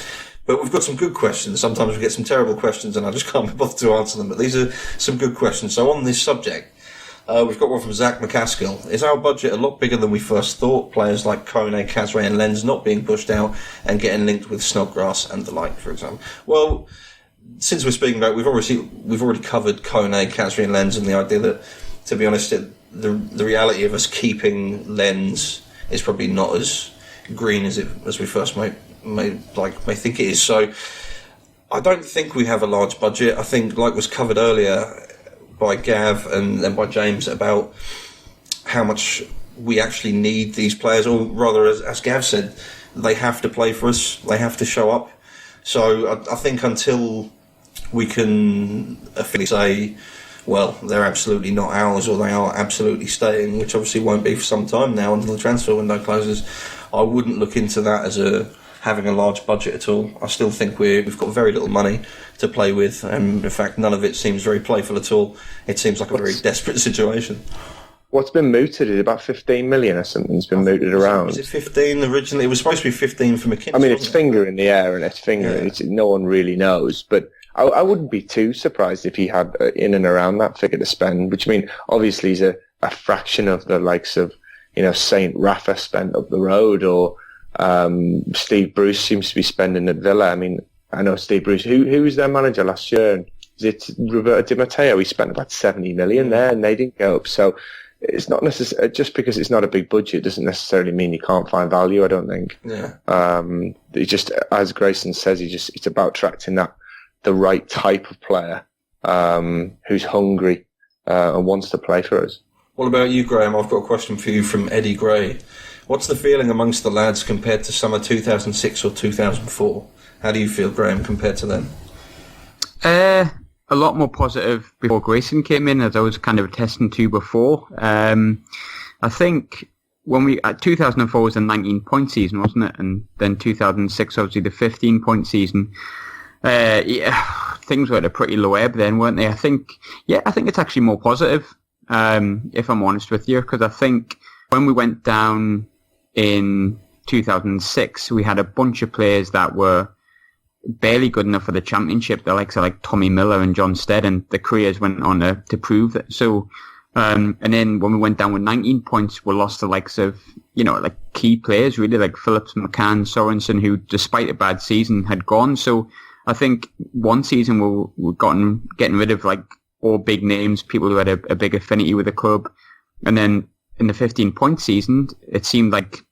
But we've got some good questions. Sometimes we get some terrible questions and I just can't be bothered to answer them. But these are some good questions. So on this subject, we've got one from Zach McCaskill. Is our budget a lot bigger than we first thought? Players like Kone, Khazri and Lens not being pushed out and getting linked with Snodgrass and the like, for example. Well, since we're speaking about it, we've already covered Kone, Khazri and Lens, and the idea that, to be honest, the reality of us keeping Lens is probably not as green as we first may think it is. So I don't think we have a large budget. I think, like was covered earlier by Gav and by James, about how much we actually need these players, or rather, as Gav said, they have to play for us, they have to show up. So I think until we can officially say, well, they're absolutely not ours or they are absolutely staying, which obviously won't be for some time now until the transfer window closes, I wouldn't look into that as having a large budget at all. I still think we've got very little money to play with, and in fact none of it seems very playful at all. It seems like a very desperate situation. What's been mooted is about 15 million or something's been mooted around. Was it 15 originally? It was supposed to be 15 for McKinsey. I mean, it's finger in the air, and it's finger. Yeah. No one really knows, but I wouldn't be too surprised if he had in and around that figure to spend, which I mean, obviously is a fraction of the likes of, Saint Rafa spent up the road, or Steve Bruce seems to be spending at Villa. I mean, I know Steve Bruce. Who was their manager last year? And is it Roberto Di Matteo? He spent about 70 million there, and they didn't go up. So it's not necessarily just because it's not a big budget doesn't necessarily mean you can't find value. I don't think. Yeah. It just, as Grayson says, it's about attracting the right type of player who's hungry and wants to play for us. What about you, Graham? I've got a question for you from Eddie Gray. What's the feeling amongst the lads compared to summer 2006 or 2004? How do you feel, Graham, compared to them? A lot more positive before Grayson came in, as I was kind of attesting to before. I think 2004 was a 19-point season, wasn't it? And then 2006, obviously, the 15-point season. Things were at a pretty low ebb then, weren't they? I think it's actually more positive, if I'm honest with you, because I think when we went down in 2006, we had a bunch of players that were barely good enough for the championship. The likes of like Tommy Miller and John Stead, and the careers went on to prove that. So, and then when we went down with 19 points, we lost the likes of, like key players, really, like Phillips, McCann, Sorensen, who, despite a bad season, had gone. So I think one season we're getting rid of like all big names, people who had a big affinity with the club. And then in the 15-point season, it seemed like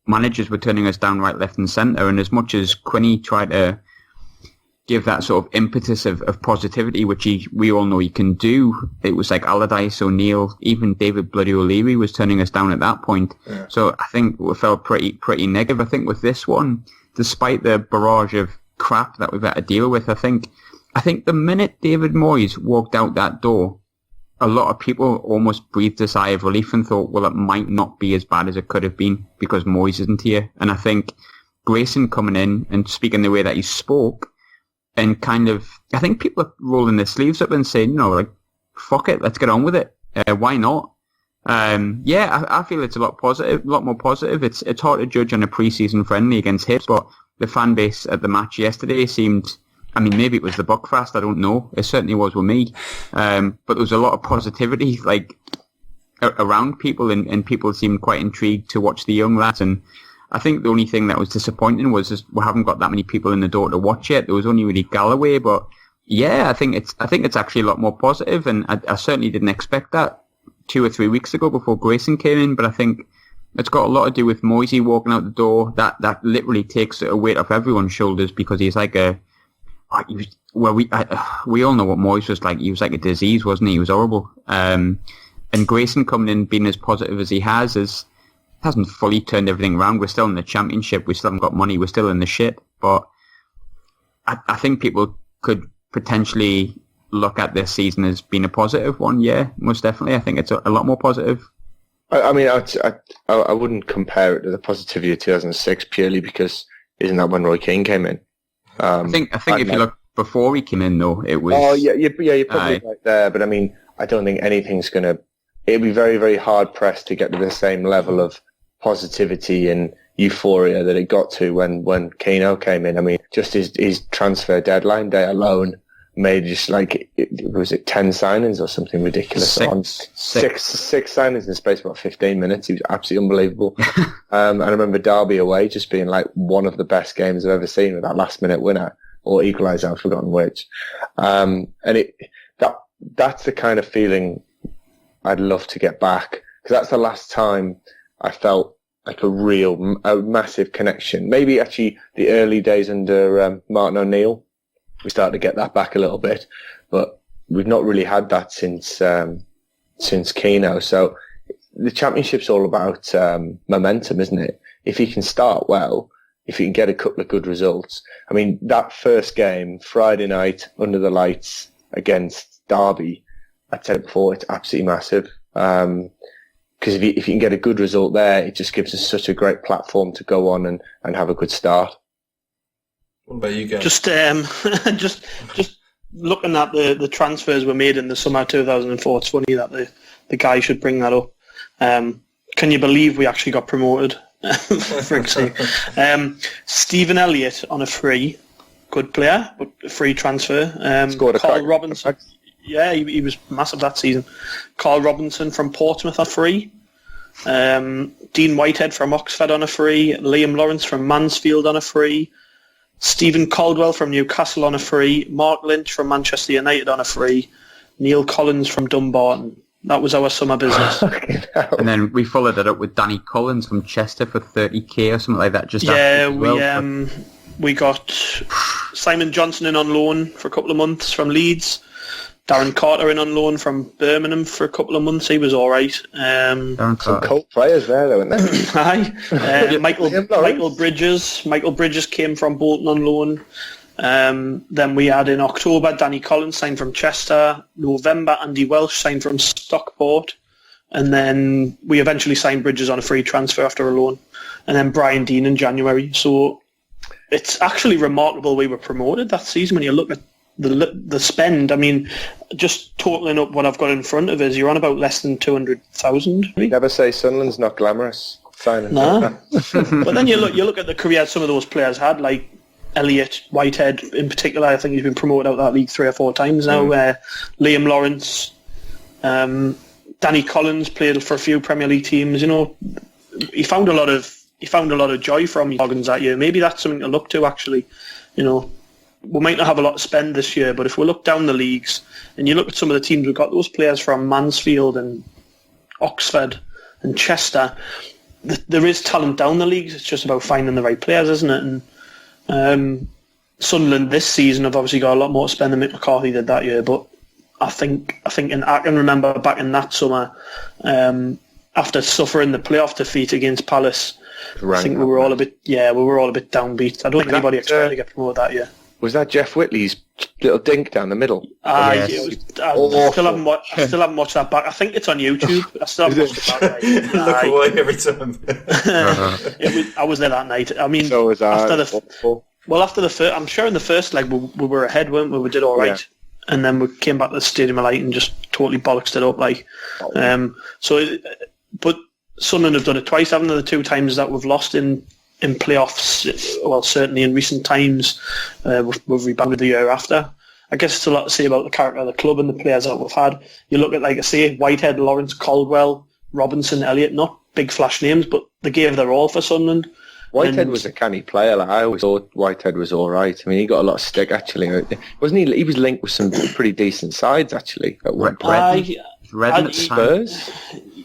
managers were turning us down right, left and centre. And as much as Quinny tried to give that sort of impetus of positivity, which we all know he can do, it was like Allardyce, O'Neill, even David Bloody O'Leary was turning us down at that point. Yeah. So I think we felt pretty negative. I think with this one, despite the barrage of crap that we've had to deal with, I think the minute David Moyes walked out that door, a lot of people almost breathed a sigh of relief and thought, well, it might not be as bad as it could have been because Moyes isn't here. And I think Grayson coming in and speaking the way that he spoke, and I think people are rolling their sleeves up and saying, fuck it, let's get on with it. Why not? I feel it's a lot more positive. It's hard to judge on a pre-season friendly against Hibs, but the fan base at the match yesterday seemed, maybe it was the Buckfast, I don't know. It certainly was with me. But there was a lot of positivity, around people, and people seemed quite intrigued to watch the young lads. And I think the only thing that was disappointing was we haven't got that many people in the door to watch it. There was only really Galloway, but yeah, I think it's actually a lot more positive, and I certainly didn't expect that 2 or 3 weeks ago before Grayson came in. But I think it's got a lot to do with Moisey walking out the door. That literally takes a weight off everyone's shoulders, because he's like we all know what Moyes was like. He was like a disease, wasn't he? He was horrible. And Grayson coming in, being as positive as he hasn't fully turned everything around. We're still in the championship. We still haven't got money. We're still in the shit. But I think people could potentially look at this season as being a positive one. Yeah, most definitely. I think it's a lot more positive. I wouldn't compare it to the positivity of 2006 purely because isn't that when Roy Keane came in? I think if you look before he came in, though, it was. Oh yeah, you're probably right there. But I don't think anything's gonna. It'd be very, very hard pressed to get to the same level of positivity and euphoria that it got to when Keno came in. Just his transfer deadline day alone made just was it 10 signings or something ridiculous? Six signings in the space of about 15 minutes. He was absolutely unbelievable. And I remember Derby away just being like one of the best games I've ever seen, with that last minute winner or equaliser, I've forgotten which. And that's the kind of feeling I'd love to get back, because that's the last time I felt like a massive connection. Maybe actually the early days under Martin O'Neill, we started to get that back a little bit, but we've not really had that since Keno. So the championship's all about momentum, isn't it? If you can start well, if you can get a couple of good results. That first game, Friday night, under the lights against Derby, I said it before, it's absolutely massive. Because if you can get a good result there, it just gives us such a great platform to go on and have a good start. What about you guys? Just looking at the transfers were made in the summer 2004. It's funny that the guy should bring that up. Can you believe we actually got promoted? For example, Stephen Elliott on a free, good player, but a free transfer. Carl Robinson. Yeah, he was massive that season. Carl Robinson from Portsmouth on free. Dean Whitehead from Oxford on a free. Liam Lawrence from Mansfield on a free. Stephen Caldwell from Newcastle on a free, Mark Lynch from Manchester United on a free, Neil Collins from Dumbarton. That was our summer business. And then we followed it up with Danny Collins from Chester for 30k or something like that. We got Simon Johnson in on loan for a couple of months from Leeds. Darren Carter in on loan from Birmingham for a couple of months. He was all right. Some cold players there, though, weren't there? Aye. Michael Bridges. Michael Bridges came from Bolton on loan. Then we had in October Danny Collins signed from Chester. November Andy Welsh signed from Stockport. And then we eventually signed Bridges on a free transfer after a loan. And then Brian Dean in January. So it's actually remarkable we were promoted that season when you look at the spend. I mean, just totaling up what I've got in front of us, you're on about less than 200,000. Never say Sunderland's not glamorous, Simon. Nah. But then you look at the career some of those players had, like Elliot Whitehead in particular. I think he's been promoted out of that league 3 or 4 times now. Liam Lawrence, Danny Collins played for a few Premier League teams. You know, he found a lot of joy from Hoggins that year. Maybe that's something to look to, actually. You know, we might not have a lot to spend this year, but if we look down the leagues and you look at some of the teams we've got, those players from Mansfield and Oxford and Chester, there is talent down the leagues. It's just about finding the right players, isn't it? And Sunderland this season have obviously got a lot more to spend than Mick McCarthy did that year, but I can remember back in that summer, after suffering the playoff defeat against Palace, I think we were all a bit downbeat. I don't think anybody expected to get promoted that year. Was that Jeff Whitley's little dink down the middle? I still haven't watched that back. I think it's on YouTube. I still haven't watched it back. Look away every time. I was there that night. I mean, so was I. After the first, I'm sure in the first leg we were ahead, weren't we? We did all right, and then we came back to the Stadium of Light and just totally bollocksed it up. But Sunderland have done it twice, haven't they? The 2 times that we've lost in playoffs, well, certainly in recent times, we've rebounded the year after. I guess it's a lot to say about the character of the club and the players that we've had. You look at, like I say, Whitehead, Lawrence, Caldwell, Robinson, Elliott, not big flash names, but they gave their all for Sunderland. Whitehead was a canny player. I always thought Whitehead was all right. I mean, he got a lot of stick, actually. Wasn't he? He was linked with some pretty decent sides, actually, at one point. Reading at Spurs.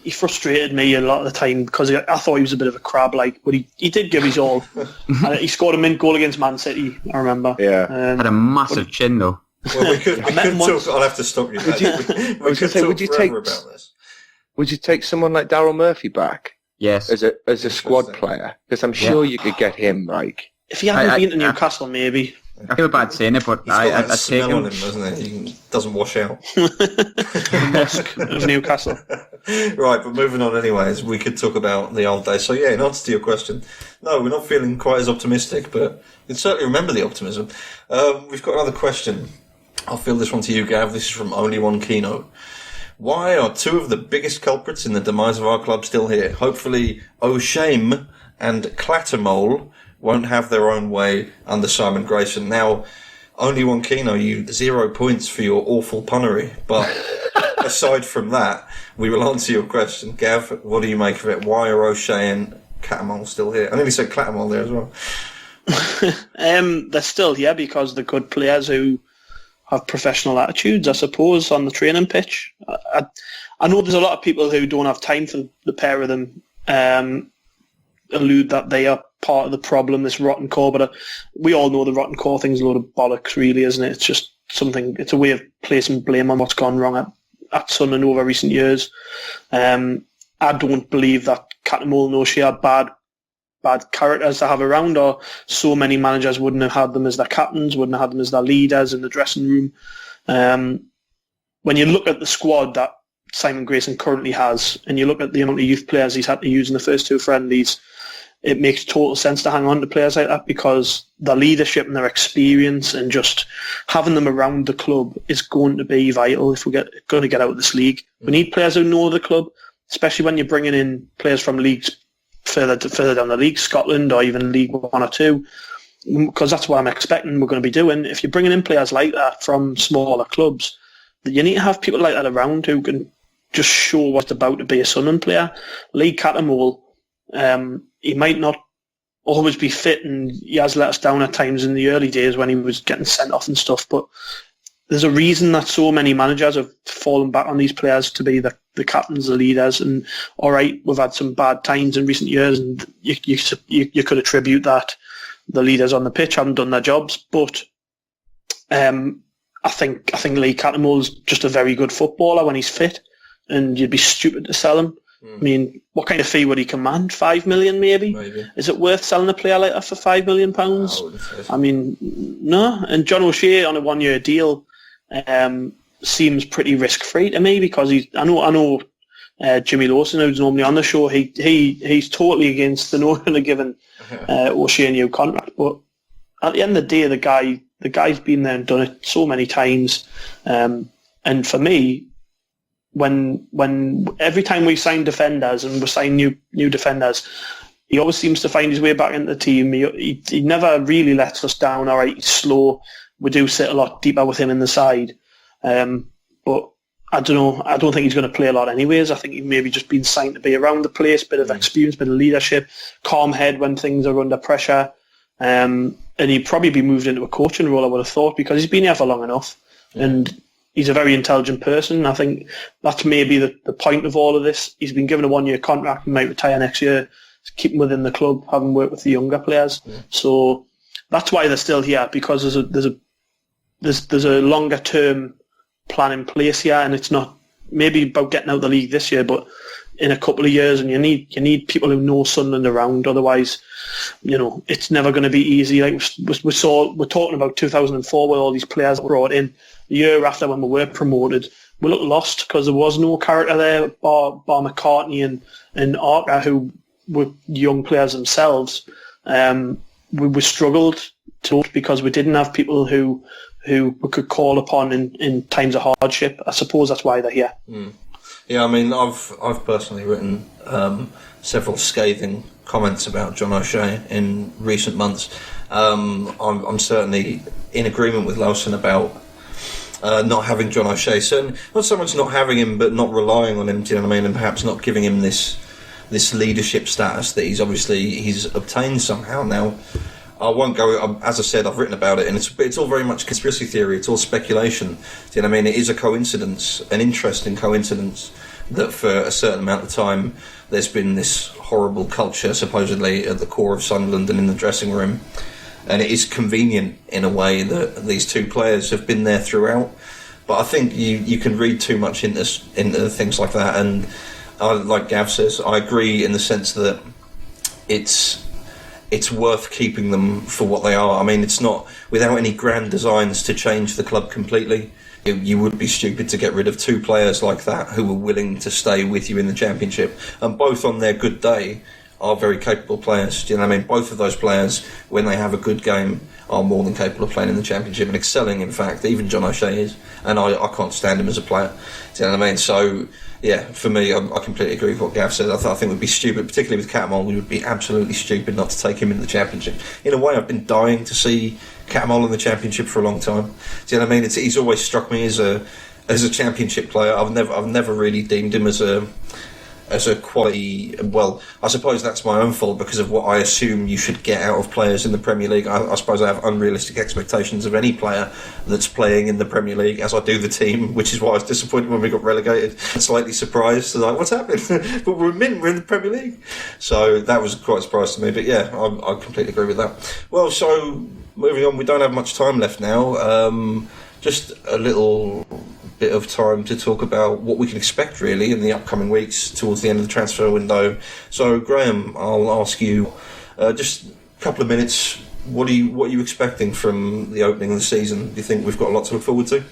He frustrated me a lot of the time because I thought he was a bit of a crab, but he did give his all. He scored a mint goal against Man City, I remember. Yeah. Had a massive chin, though. Well, we could talk. I'll have to stop you. Would you take someone like Daryl Murphy back? Yes. As a squad player? Because I'm sure you could get him, like... If he hadn't been to Newcastle, maybe. I feel bad saying it, but I'd take him. Doesn't it? He doesn't wash out. The Musk of Newcastle. Right, but moving on anyways, we could talk about the old days. So yeah, in answer to your question, no, we're not feeling quite as optimistic, but we can certainly remember the optimism. We've got another question. I'll field this one to you, Gav. This is from Only One Kino. Why are 2 of the biggest culprits in the demise of our club still here? Hopefully O'Shame and Clattermole won't have their own way under Simon Grayson. Now, Only One Kino, you 0 points for your awful punnery. But aside from that, we will answer your question. Gav, what do you make of it? Why are O'Shea and Clattermole still here? I nearly said Clattermole there as well. They're still here because they're good players who have professional attitudes, I suppose, on the training pitch. I know there's a lot of people who don't have time for the pair of them, allude that they are part of the problem, this rotten core, but we all know the rotten core thing's a load of bollocks, really, isn't it? It's just it's a way of placing blame on what's gone wrong at Sunderland over recent years. I don't believe that Clattermole and O'Shea are bad characters to have around, or so many managers wouldn't have had them as their captains, wouldn't have had them as their leaders in the dressing room. When you look at the squad that Simon Grayson currently has, and you look at the amount of youth players he's had to use in the first 2 friendlies, it makes total sense to hang on to players like that because their leadership and their experience and just having them around the club is going to be vital if we're going to get out of this league. We need players who know the club, especially when you're bringing in players from leagues further down the league, Scotland or even League 1 or 2, because that's what I'm expecting we're going to be doing. If you're bringing in players like that from smaller clubs, you need to have people like that around who can just show what's about to be a Sunderland player. Lee Clattermole, he might not always be fit, and he has let us down at times in the early days when he was getting sent off and stuff. But there's a reason that so many managers have fallen back on these players to be the captains, the leaders. And all right, we've had some bad times in recent years, and you could attribute that the leaders on the pitch haven't done their jobs. But I think Lee Cattermole's just a very good footballer when he's fit, and you'd be stupid to sell him. I mean, what kind of fee would he command? 5 million, maybe? Is it worth selling a player like that for £5 million? I mean, no. And John O'Shea on a 1-year deal seems pretty risk-free to me, because I know Jimmy Lawson, who's normally on the show, he's totally against the notion of giving O'Shea a new contract. But at the end of the day, the guy's been there and done it so many times. And for me, when every time we sign defenders and we sign new defenders, he always seems to find his way back into the team. He never really lets us down. All right, he's slow. We do sit a lot deeper with him in the side. But I don't know. I don't think he's going to play a lot anyways. I think he's maybe just been signed to be around the place, bit of experience, bit of leadership, calm head when things are under pressure. And he'd probably be moved into a coaching role, I would have thought, because he's been here for long enough. And he's a very intelligent person. I think that's maybe the point of all of this. He's been given a 1-year contract and might retire next year. Keep him within the club, having worked with the younger players. So that's why they're still here, because there's a longer term plan in place here, and it's not maybe about getting out of the league this year, but in a couple of years, and you need people who know Sunderland around. Otherwise, it's never going to be easy. Like we're talking about 2004, where all these players were brought in. The year after, when we were promoted, we looked lost because there was no character there, bar McCartney and Arca, who were young players themselves. We struggled because we didn't have people who we could call upon in times of hardship. I suppose that's why they're here. Yeah, I mean, I've personally written several scathing comments about John O'Shea in recent months. I'm certainly in agreement with Lawson about not having John O'Shea. Certainly, not so much not having him, but not relying on him. Do you know what I mean? And perhaps not giving him this leadership status that he's obtained somehow now. I won't go. As I said, I've written about it, and it's all very much conspiracy theory. It's all speculation. Do you know what I mean? It is a coincidence, an interesting coincidence, that for a certain amount of time there's been this horrible culture supposedly at the core of Sunderland and in the dressing room, and it is convenient in a way that these two players have been there throughout. But I think you can read too much into things like that, and like Gav says, I agree in the sense that it's worth keeping them for what they are. I mean, it's not without any grand designs to change the club completely. You would be stupid to get rid of two players like that who were willing to stay with you in the Championship, and both on their good day are very capable players. Do you know what I mean? Both of those players, when they have a good game, are more than capable of playing in the Championship and excelling. In fact, even John O'Shea is, and I can't stand him as a player. Do you know what I mean? So yeah, for me, I completely agree with what Gav said. I think it would be stupid, particularly with Cattermole. We would be absolutely stupid not to take him in the Championship. In a way, I've been dying to see Cattermole in the Championship for a long time. Do you know what I mean? He's always struck me as a Championship player. I've never really deemed him as a quality. Well, I suppose that's my own fault because of what I assume you should get out of players in the Premier League. I suppose I have unrealistic expectations of any player that's playing in the Premier League, as I do the team, which is why I was disappointed when we got relegated. Slightly surprised, like, what's happened? But we're in the Premier League. So that was quite a surprise to me. But yeah, I completely agree with that. Well, so moving on, we don't have much time left now. Just a little bit of time to talk about what we can expect really in the upcoming weeks towards the end of the transfer window. So Graham, I'll ask you just a couple of minutes. What are you expecting from the opening of the season? Do you think we've got a lot to look forward to?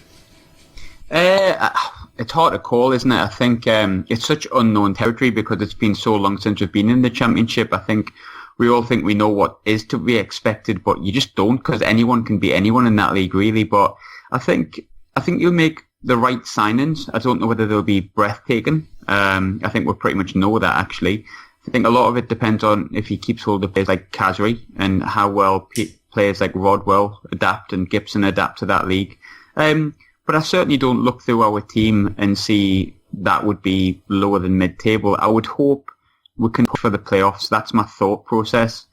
It's hard to call, isn't it? I think it's such unknown territory because it's been so long since we've been in the Championship. I think we all think we know what is to be expected, but you just don't, because anyone can be anyone in that league really. But I think you'll make the right signings. I don't know whether they'll be breathtaking. I think we'll pretty much know that actually. I think a lot of it depends on if he keeps hold of players like Khazri and how well players like Rodwell adapt and Gibson adapt to that league. But I certainly don't look through our team and see that would be lower than mid-table. I would hope we can push for the playoffs. That's my thought process.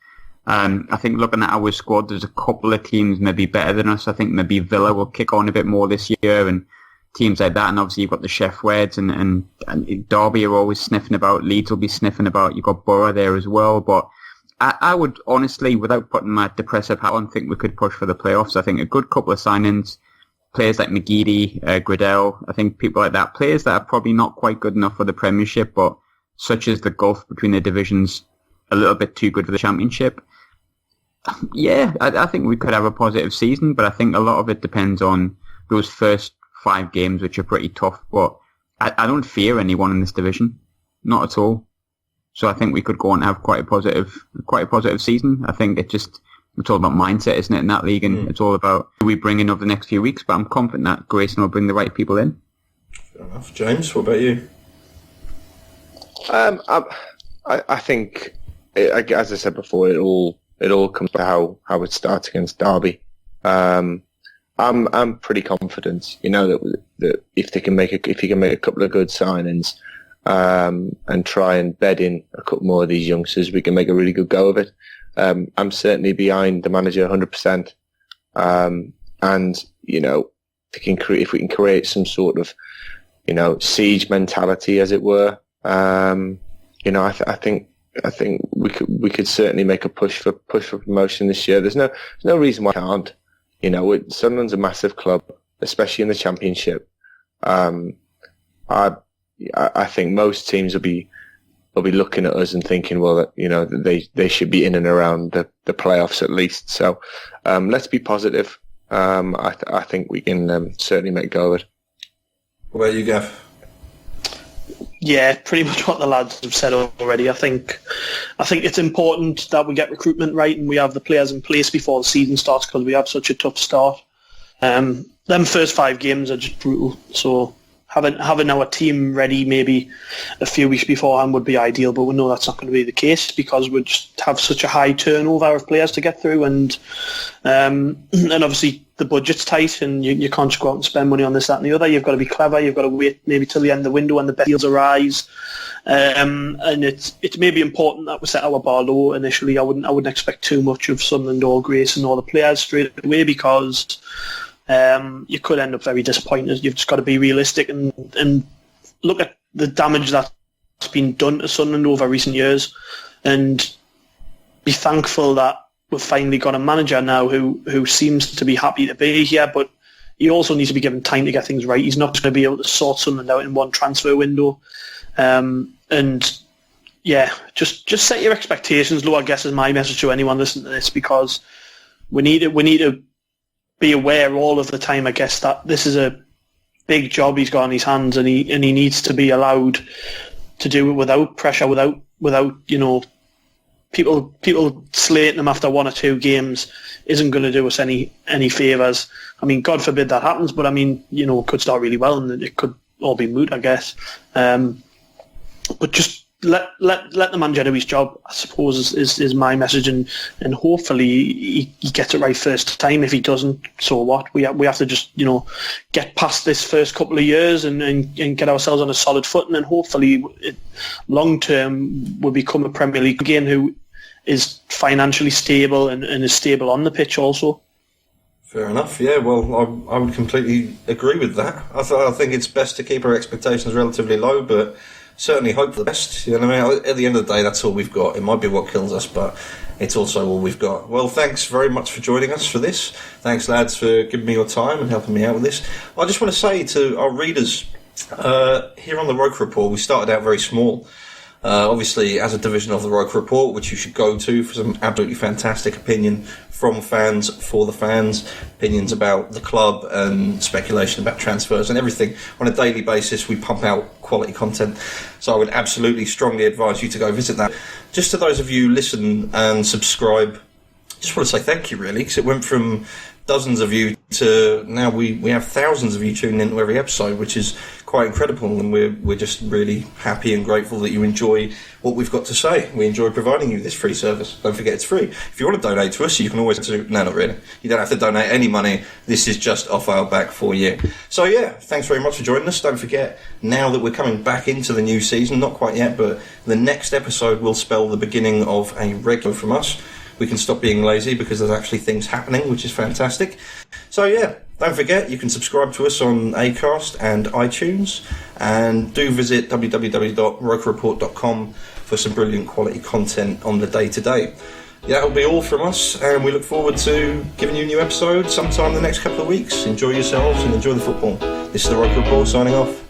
I think looking at our squad, there's a couple of teams maybe better than us. I think maybe Villa will kick on a bit more this year, and teams like that. And obviously you've got the Sheffields and Derby are always sniffing about. Leeds will be sniffing about. You've got Borough there as well. But I would honestly, without putting my depressive hat on, think we could push for the playoffs. I think a good couple of signings, players like McGeady, Gradell, I think people like that, players that are probably not quite good enough for the Premiership, but such as the gulf between the divisions, a little bit too good for the Championship. Yeah, I think we could have a positive season, but I think a lot of it depends on those first 5 games, which are pretty tough. But I don't fear anyone in this division, not at all. So I think we could go on and have quite a positive season. I think it's all about mindset, isn't it, in that league, and it's all about who we bring in over the next few weeks. But I'm confident that Grayson will bring the right people in. Fair enough. James, what about you? I think, as I said before, it all comes to how it starts against Derby. I'm pretty confident, that if you can make a couple of good signings, and try and bed in a couple more of these youngsters, we can make a really good go of it. I'm certainly behind the manager 100%. And if we can create some sort of, siege mentality, as it were, I think we could certainly make a push for promotion this year. There's no reason why we can't. Sunderland's a massive club, especially in the Championship. I think most teams will be looking at us and thinking, well, they should be in and around the playoffs at least. So let's be positive. I think we can certainly make go of it. What about you, Gav? Yeah, pretty much what the lads have said already. I think it's important that we get recruitment right and we have the players in place before the season starts, because we have such a tough start. Them first 5 games are just brutal. So having our team ready maybe a few weeks beforehand would be ideal, but we know that's not going to be the case because we just have such a high turnover of players to get through, and obviously the budget's tight and you can't just go out and spend money on this, that and the other. You've got to be clever. You've got to wait maybe till the end of the window when the best deals arise. And it's maybe important that we set our bar low initially. I wouldn't expect too much of Sunderland or Grayson or the players straight away, because you could end up very disappointed. You've just got to be realistic and look at the damage that's been done to Sunderland over recent years, and be thankful that we've finally got a manager now who seems to be happy to be here, but he also needs to be given time to get things right. He's not going to be able to sort Sunderland out in one transfer window. And yeah, just set your expectations low, I guess, is my message to anyone listening to this, because we need to be aware all of the time, I guess, that this is a big job he's got on his hands, and he needs to be allowed to do it without pressure, without people slating him after 1 or 2 games isn't going to do us any favours. I mean, God forbid that happens, but I mean, it could start really well and it could all be moot, I guess. But just let the manager do his job, I suppose, is my message, and hopefully he gets it right first time. If he doesn't, so what? We have to just get past this first couple of years and get ourselves on a solid foot, and then hopefully long term we'll become a Premier League again who is financially stable and is stable on the pitch also. Fair enough. Yeah, well, I would completely agree with that. I think it's best to keep our expectations relatively low, but certainly hope for the best. You know what I mean? At the end of the day, that's all we've got. It might be what kills us, but it's also all we've got. Well, thanks very much for joining us for this. Thanks, lads, for giving me your time and helping me out with this. I just want to say to our readers, here on the Roker Rapport, we started out very small. Obviously, as a division of the Roker Report, which you should go to for some absolutely fantastic opinion from fans for the fans, opinions about the club and speculation about transfers and everything. On a daily basis, we pump out quality content. So I would absolutely strongly advise you to go visit that. Just to those of you who listen and subscribe, just want to say thank you, really, because it went from dozens of you to now we have thousands of you tuning into every episode, which is quite incredible, and we're just really happy and grateful that you enjoy what we've got to say. We enjoy providing you this free service. Don't forget it's free. If you want to donate to us, you can always do. No, not really. You don't have to donate any money. This is just off our back for you. So yeah, thanks very much for joining us. Don't forget, now that we're coming back into the new season, not quite yet, but the next episode will spell the beginning of a regular from us. we can stop being lazy because there's actually things happening, which is fantastic. So yeah, don't forget you can subscribe to us on Acast and iTunes, and do visit www.rokerreport.com for some brilliant quality content on the day-to-day. Yeah, that'll be all from us, and we look forward to giving you a new episode sometime in the next couple of weeks. Enjoy yourselves and enjoy the football. This is the Roker Rapport signing off.